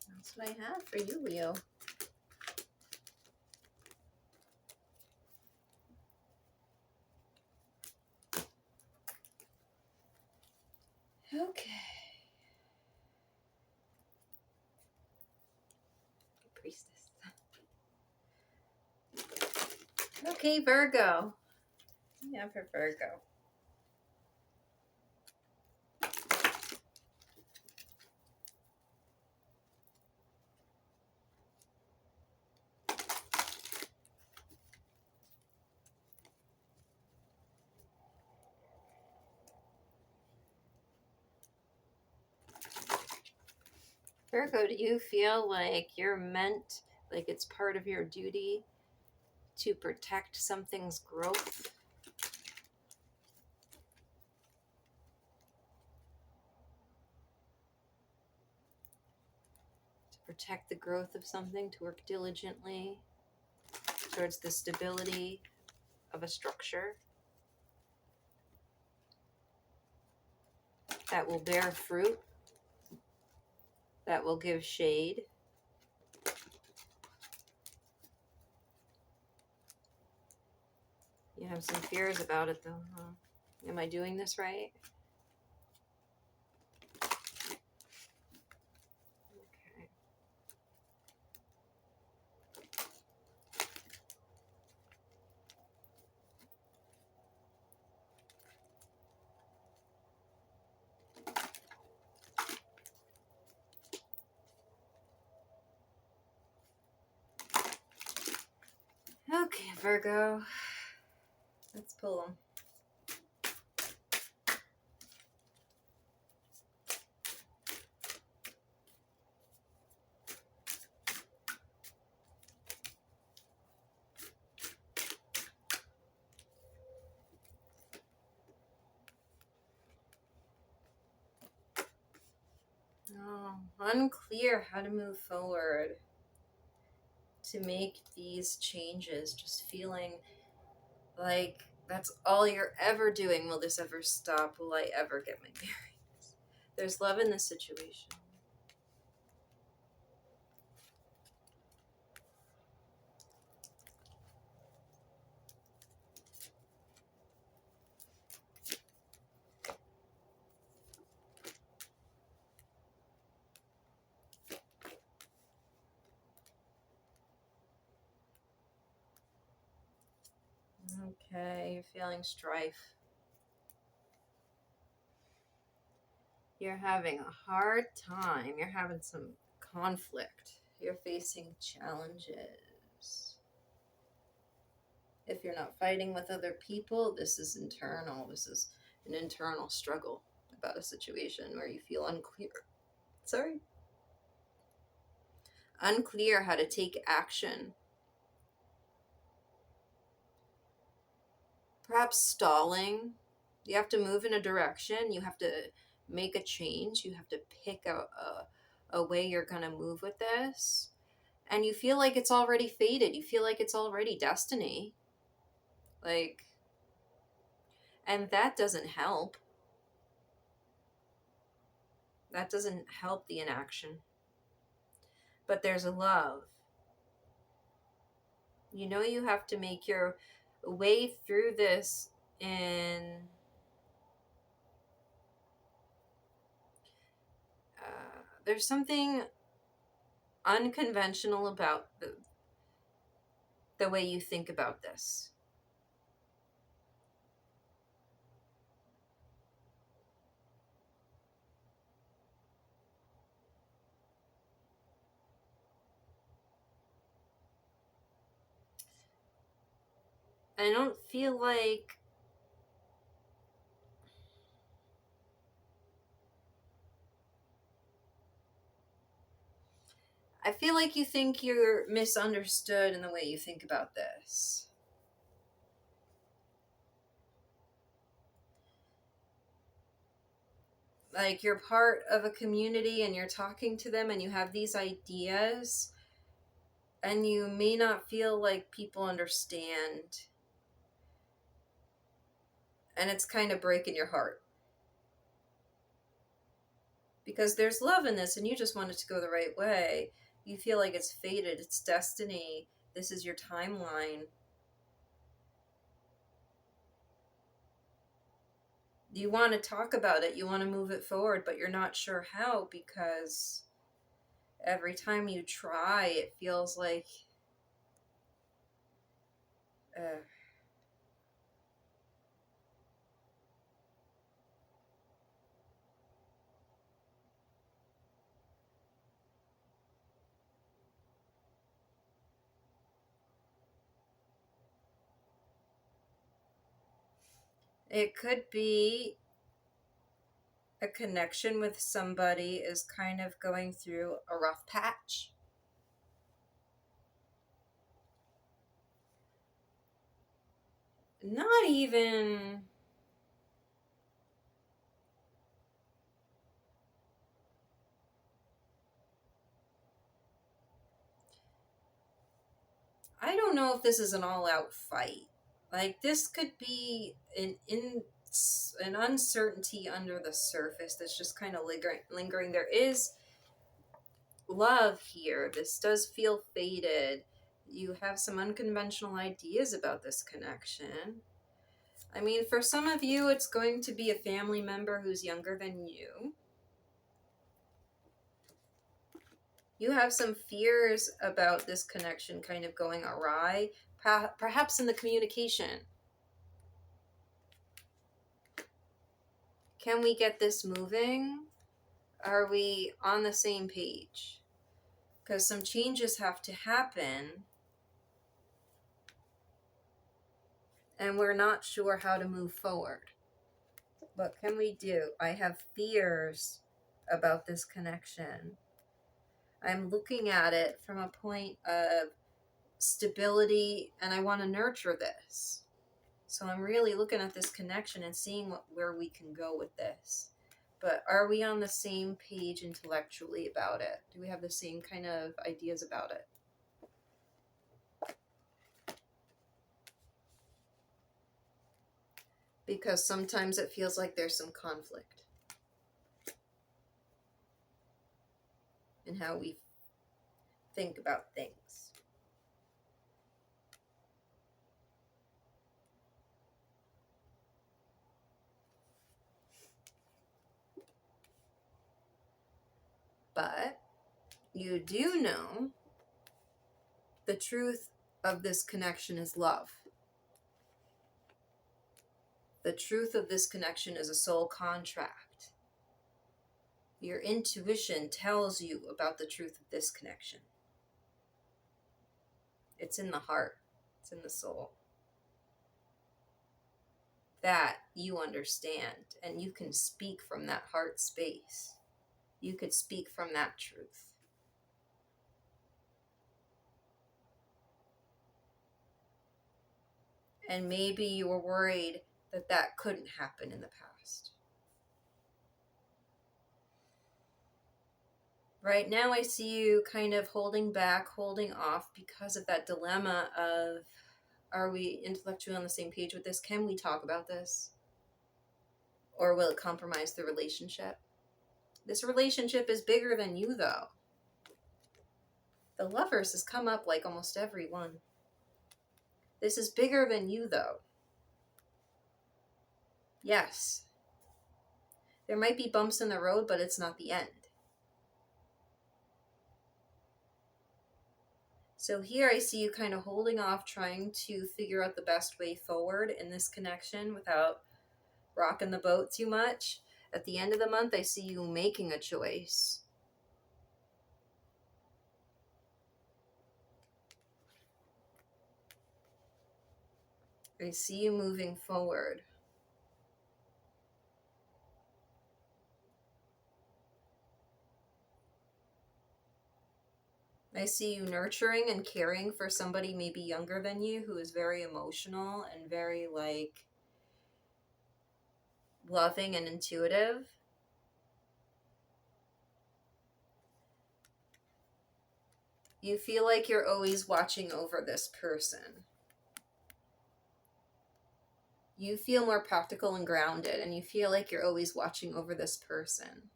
That's what I have for you, Leo. Okay. Priestess. Okay, Virgo. Yeah, for Virgo. Virgo, do you feel like you're meant, like it's part of your duty to protect something's growth? To protect the growth of something, to work diligently towards the stability of a structure that will bear fruit, that will give shade. You have some fears about it though, huh? Am I doing this right? Okay. Okay, Virgo. Let's pull them. Oh, unclear how to move forward to make these changes. Just feeling like that's all you're ever doing. Will this ever stop? Will I ever get my bearings? There's love in this situation. Okay, you're feeling strife. You're having a hard time. You're having some conflict. You're facing challenges. If you're not fighting with other people, this is internal. This is an internal struggle about a situation where you feel unclear. Sorry. unclear how to take action. Perhaps stalling. You have to move in a direction. You have to make a change. You have to pick a way you're going to move with this. And you feel like it's already fated. You feel like it's already destiny. Like, and that doesn't help. That doesn't help the inaction. But there's a love. You know, you have to make your way through this in there's something unconventional about the way you think about this. I don't feel like I feel like you think you're misunderstood in the way you think about this. Like you're part of a community and you're talking to them and you have these ideas and you may not feel like people understand. And it's kind of breaking your heart. Because there's love in this and you just want it to go the right way. You feel like it's fated, it's destiny, this is your timeline. You want to talk about it, you want to move it forward, but you're not sure how because every time you try, it feels like it could be a connection with somebody is kind of going through a rough patch. Not even... I don't know if this is an all-out fight. Like, this could be an uncertainty under the surface that's just kind of lingering. There is love here. This does feel fated. You have some unconventional ideas about this connection. I mean, for some of you, it's going to be a family member who's younger than you. You have some fears about this connection kind of going awry, perhaps in the communication. Can we get this moving? Are we on the same page? Because some changes have to happen. And we're not sure how to move forward. What can we do? I have fears about this connection. I'm looking at it from a point of stability, and I want to nurture this. So I'm really looking at this connection and seeing where we can go with this. But are we on the same page intellectually about it? Do we have the same kind of ideas about it? Because sometimes it feels like there's some conflict in how we think about things. But you do know the truth of this connection is love. The truth of this connection is a soul contract. Your intuition tells you about the truth of this connection. It's in the heart. It's in the soul. That you understand, and you can speak from that heart space. You could speak from that truth. And maybe you were worried that that couldn't happen in the past. Right now I see you kind of holding back, holding off because of that dilemma of, are we intellectually on the same page with this? Can we talk about this? Or will it compromise the relationship? This relationship is bigger than you, though. The Lovers has come up like almost every one. This is bigger than you, though. Yes. There might be bumps in the road, but it's not the end. So here I see you kind of holding off, trying to figure out the best way forward in this connection without rocking the boat too much. At the end of the month, I see you making a choice. I see you moving forward. I see you nurturing and caring for somebody maybe younger than you who is very emotional and very loving and intuitive. You feel like you're always watching over this person. You feel more practical and grounded, and you feel like you're always watching over this person.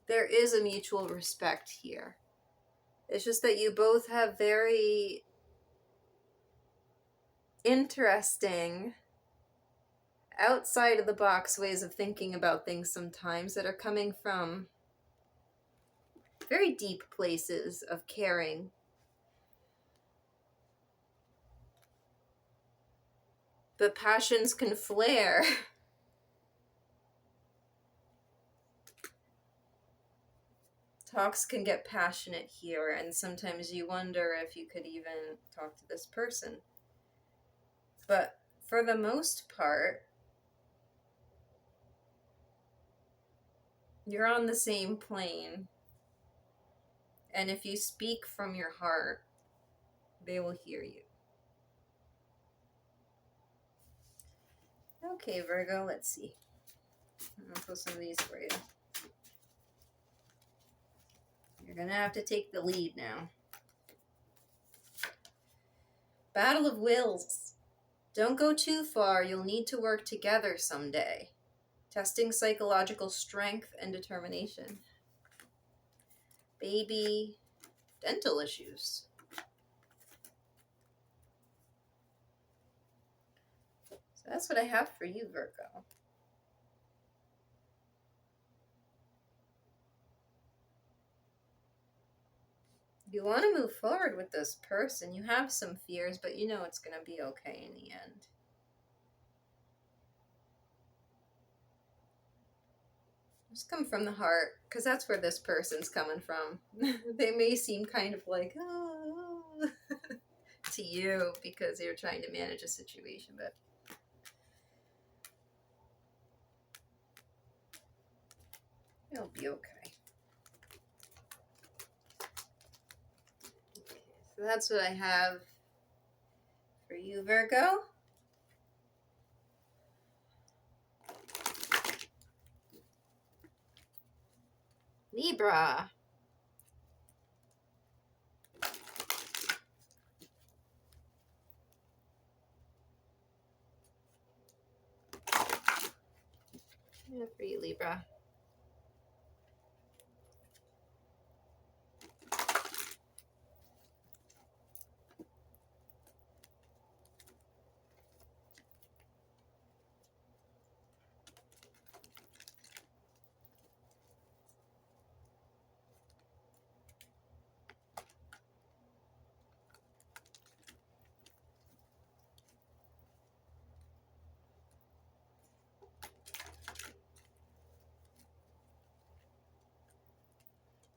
There is a mutual respect here. It's just that you both have very interesting, outside of the box ways of thinking about things sometimes that are coming from very deep places of caring. But passions can flare. Talks can get passionate here, and sometimes you wonder if you could even talk to this person. But for the most part, you're on the same plane. And if you speak from your heart, they will hear you. Okay, Virgo, let's see. I'll put some of these for you. You're going to have to take the lead now. Battle of wills. Don't go too far. You'll need to work together someday. Testing psychological strength and determination. Baby, dental issues. So that's what I have for you, Virgo. You want to move forward with this person. You have some fears, but you know it's going to be okay in the end. Just come from the heart, because that's where this person's coming from. They may seem kind of like, oh, to you because you're trying to manage a situation, but it'll be okay. So that's what I have for you, Virgo. Libra. Yeah, for you, Libra.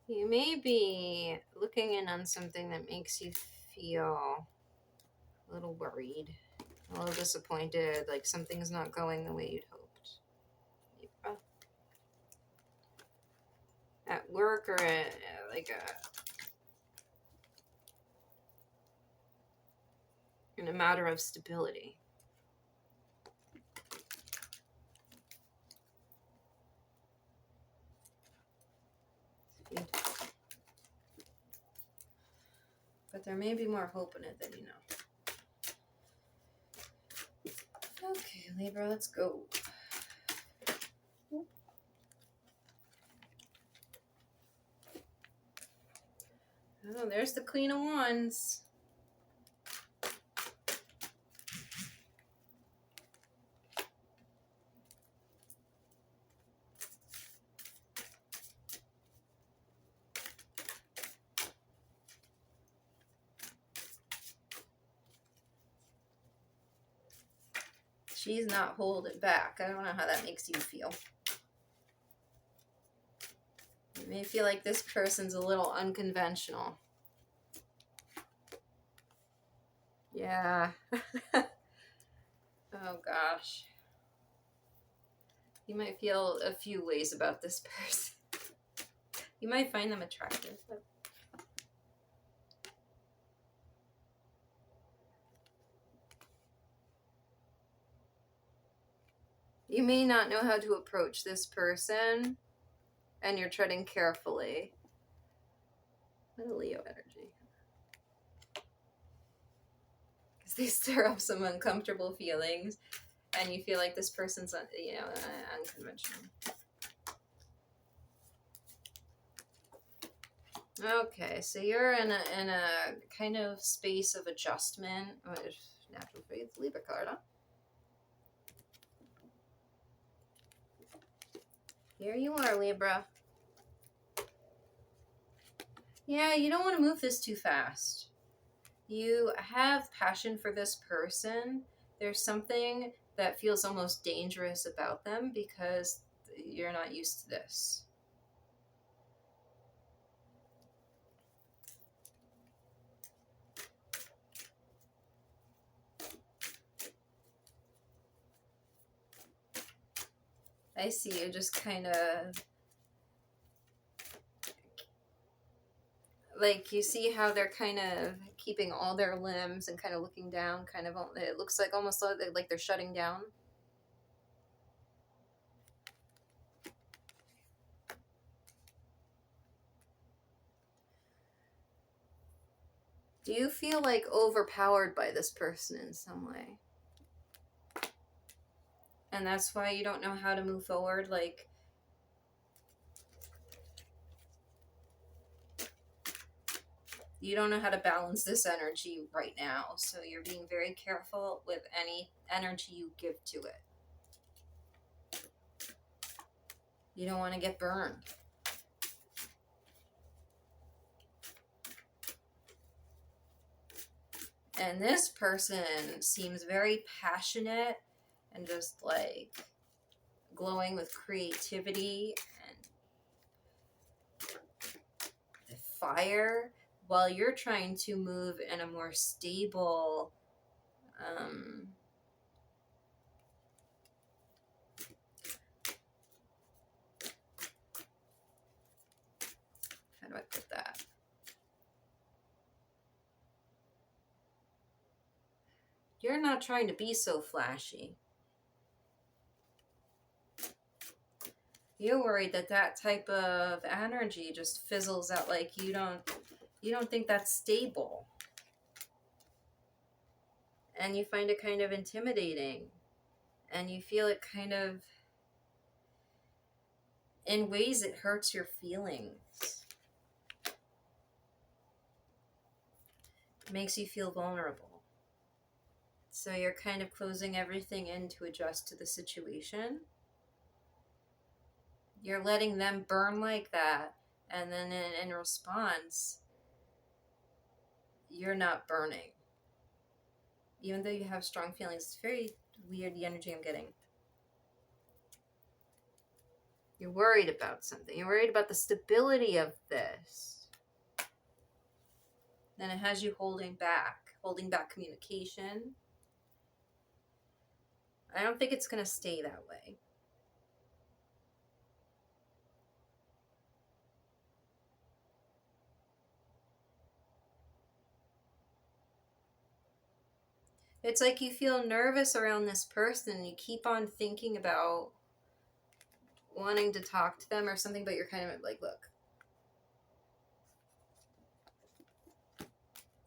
You may be looking in on something that makes you feel a little worried, a little disappointed, like something's not going the way you'd hoped. Libra. At work or in a matter of stability. But there may be more hope in it than you know. Okay, Libra, let's go. Oh, there's the Queen of Wands. She's not holding back. I don't know how that makes you feel. You may feel like this person's a little unconventional. Yeah. Oh gosh. You might feel a few ways about this person. You might find them attractive, but you may not know how to approach this person, and you're treading carefully. What a Leo energy. Because they stir up some uncomfortable feelings, and you feel like this person's, unconventional. Okay, so you're in a kind of space of adjustment. Natural faith, Libra card, huh? Here you are, Libra. Yeah, you don't want to move this too fast. You have passion for this person. There's something that feels almost dangerous about them because you're not used to this. I see you just kind of, like, you see how they're kind of keeping all their limbs and kind of looking down, kind of, it looks like almost like they're shutting down. Do you feel like overpowered by this person in some way? And that's why you don't know how to move forward, like, you don't know how to balance this energy right now, so you're being very careful with any energy you give to it. You don't want to get burned. And this person seems very passionate and just like glowing with creativity and fire, while you're trying to move in a more stable, how do I put that? You're not trying to be so flashy. You're worried that that type of energy just fizzles out, like you don't think that's stable. And you find it kind of intimidating. And you feel it kind of, in ways it hurts your feelings. It makes you feel vulnerable. So you're kind of closing everything in to adjust to the situation. You're letting them burn like that, and then in response, you're not burning. Even though you have strong feelings, it's very weird, the energy I'm getting. You're worried about something. You're worried about the stability of this. And it has you holding back communication. I don't think it's going to stay that way. It's like you feel nervous around this person. You keep on thinking about wanting to talk to them or something, but you're kind of like, look,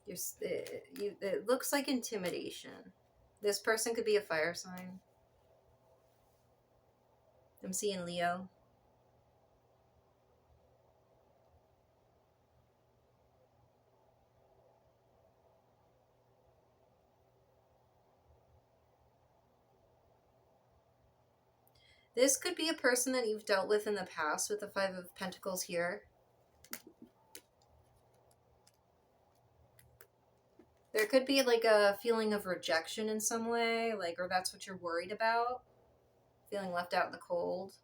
it looks like intimidation. This person could be a fire sign. I'm seeing Leo. This could be a person that you've dealt with in the past with the Five of Pentacles here. There could be like a feeling of rejection in some way, like, or that's what you're worried about, feeling left out in the cold.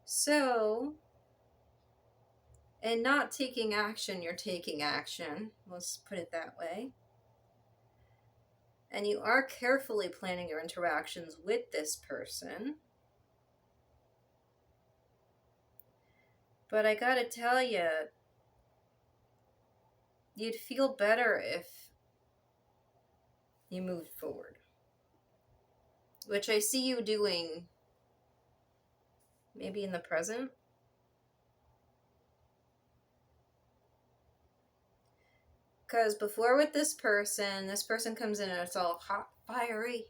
So, and not taking action, you're taking action. Let's put it that way. And you are carefully planning your interactions with this person. But I gotta tell you, you'd feel better if you moved forward. Which I see you doing maybe in the present. Because before with this person comes in and it's all hot, fiery.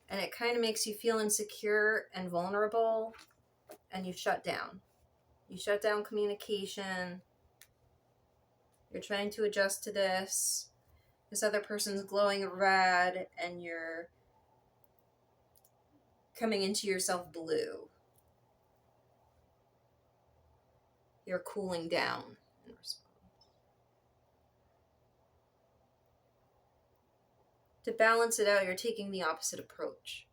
And it kind of makes you feel insecure and vulnerable. And you shut down. You shut down communication. You're trying to adjust to this. This other person's glowing red and you're coming into yourself blue. You're cooling down in response. To balance it out, you're taking the opposite approach.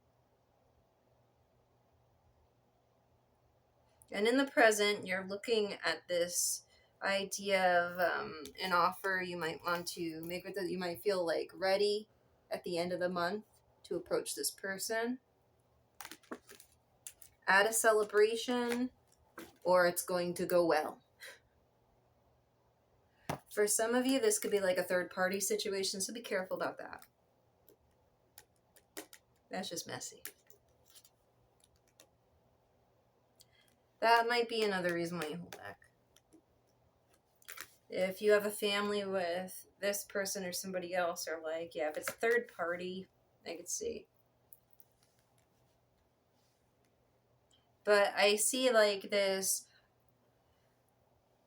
And in the present, you're looking at this idea of an offer you might want to make with it. You might feel like ready at the end of the month to approach this person at a celebration, or it's going to go well. For some of you, this could be like a third-party situation, so be careful about that. That's just messy. That might be another reason why you hold back. If you have a family with this person or somebody else, or like, yeah, if it's third party, I could see. But I see like this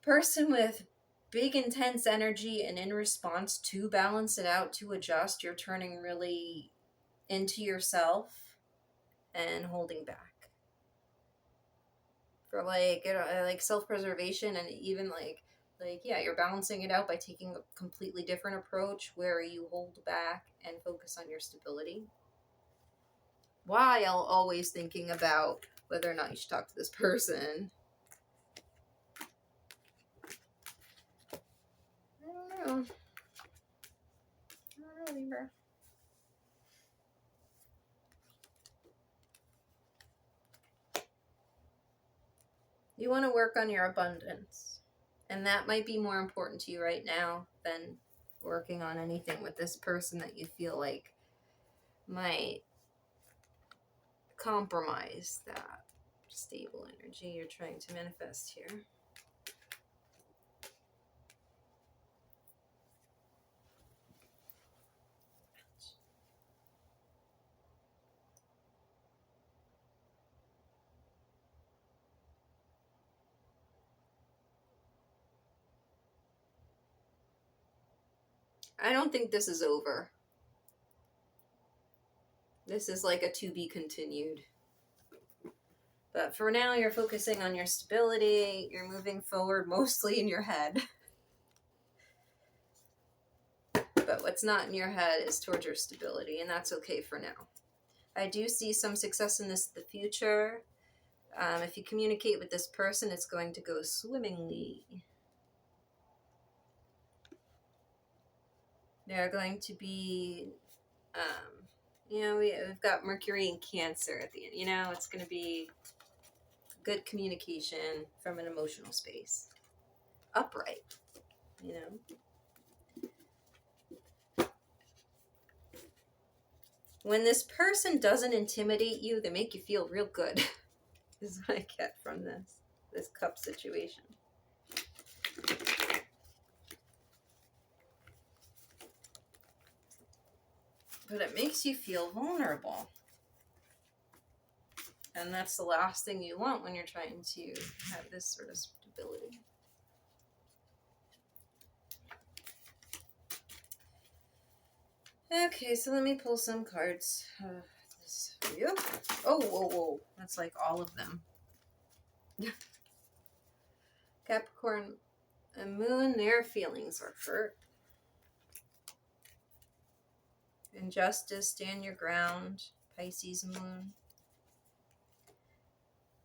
person with big intense energy, and in response to balance it out, to adjust, you're turning really into yourself and holding back. For like, you know, like self-preservation, and even like, yeah, you're balancing it out by taking a completely different approach where you hold back and focus on your stability, while always thinking about whether or not you should talk to this person. I don't know, Libra. You want to work on your abundance. And that might be more important to you right now than working on anything with this person that you feel like might compromise that stable energy you're trying to manifest here. I don't think this is over. This is like a to be continued. But for now, you're focusing on your stability. You're moving forward mostly in your head. But what's not in your head is towards your stability, and that's okay for now. I do see some success in this in the future. If you communicate with this person, it's going to go swimmingly. They're going to be, we've got Mercury in Cancer at the end. It's going to be good communication from an emotional space. Upright, When this person doesn't intimidate you, they make you feel real good. Is what I get from this cup situation. But it makes you feel vulnerable. And that's the last thing you want when you're trying to have this sort of stability. Okay, so let me pull some cards. This for you. Oh, whoa. That's like all of them. Capricorn and Moon, their feelings are hurt. Injustice, stand your ground. Pisces Moon.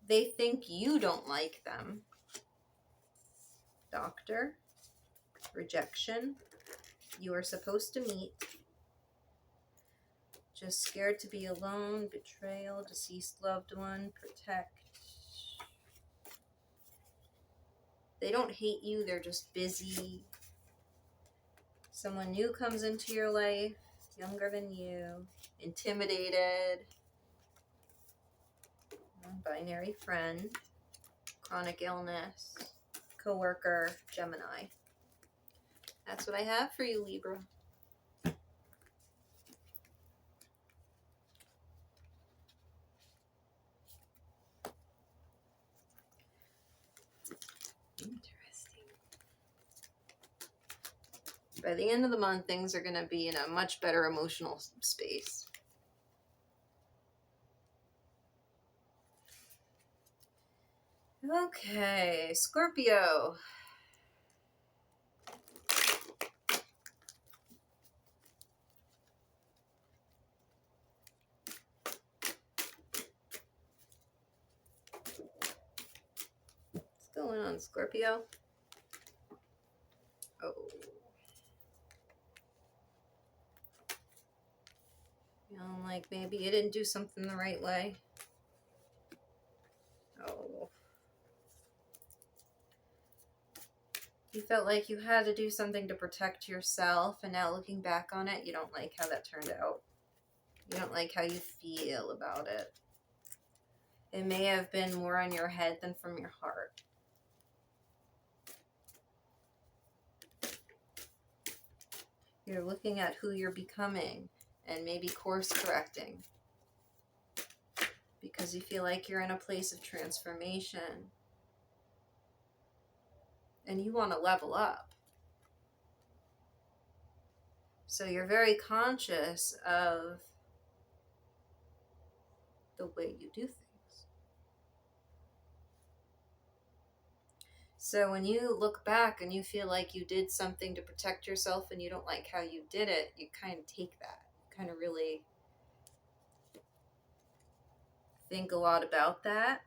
They think you don't like them. Doctor. Rejection. You are supposed to meet. Just scared to be alone. Betrayal. Deceased loved one. Protect. They don't hate you. They're just busy. Someone new comes into your life. Younger than you. Intimidated. Binary friend. Chronic illness. Coworker. Gemini. That's what I have for you, Libra. Interesting. By the end of the month, things are going to be in a much better emotional space. Okay, Scorpio. What's going on, Scorpio? Oh. Like maybe you didn't do something the right way. Oh. You felt like you had to do something to protect yourself, and now looking back on it, you don't like how that turned out. You don't like how you feel about it. It may have been more on your head than from your heart. You're looking at who you're becoming and maybe course correcting because you feel like you're in a place of transformation and you want to level up. So you're very conscious of the way you do things. So when you look back and you feel like you did something to protect yourself and you don't like how you did it, you kind of take that. Kind of really think a lot about that.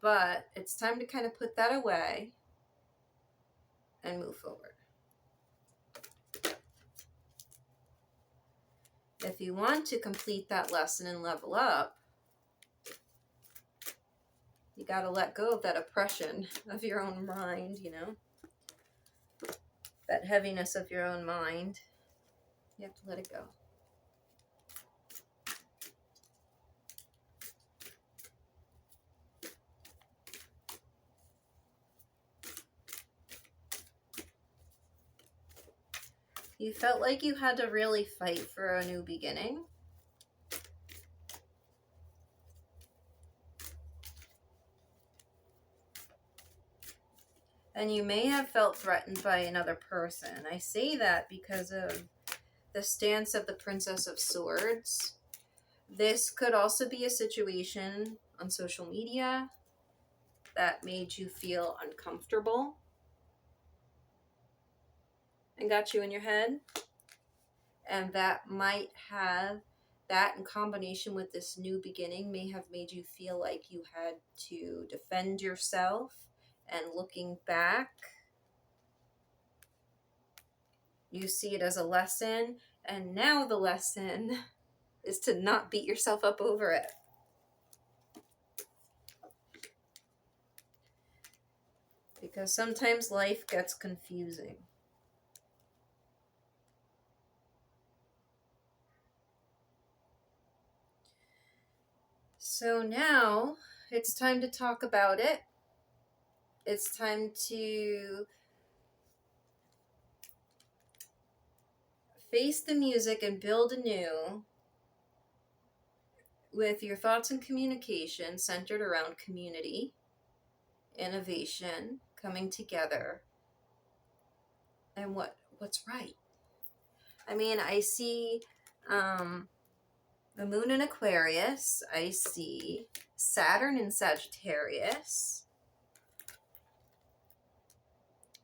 But it's time to kind of put that away and move forward. If you want to complete that lesson and level up, you got to let go of that oppression of your own mind, that heaviness of your own mind. You have to let it go. You felt like you had to really fight for a new beginning. And you may have felt threatened by another person. I say that because of the stance of the Princess of Swords. This could also be a situation on social media. that made you feel uncomfortable and got you in your head. And that might have, that in combination with this new beginning may have made you feel like you had to defend yourself. And looking back, you see it as a lesson. And now the lesson is to not beat yourself up over it. Because sometimes life gets confusing. So now it's time to talk about it. It's time to face the music and build anew with your thoughts and communication centered around community, innovation, coming together, and what's right. I mean, I see the moon in Aquarius. I see Saturn in Sagittarius,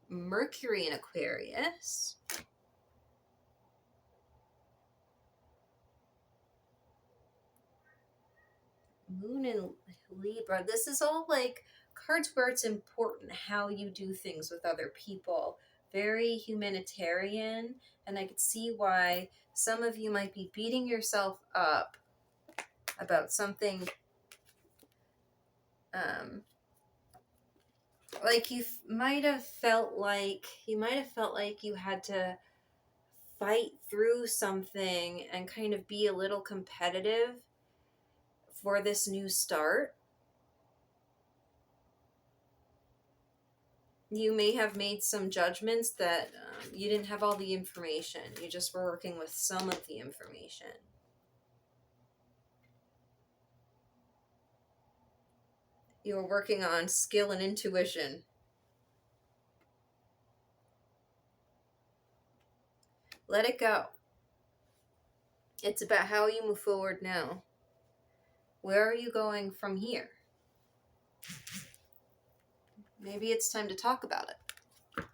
Mercury in Aquarius, moon in Libra. This is all like cards where it's important how you do things with other people. Very humanitarian, and I could see why some of you might be beating yourself up about something. Like you might have felt like you had to fight through something and kind of be a little competitive for this new start. You may have made some judgments that you didn't have all the information. You just were working with some of the information. You were working on skill and intuition. Let it go. It's about how you move forward now. Where are you going from here? Maybe it's time to talk about it.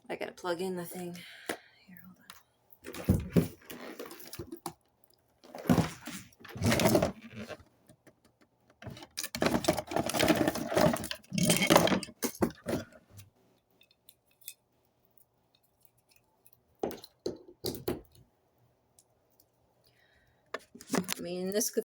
I gotta plug in the thing. Here, hold on. I mean, this could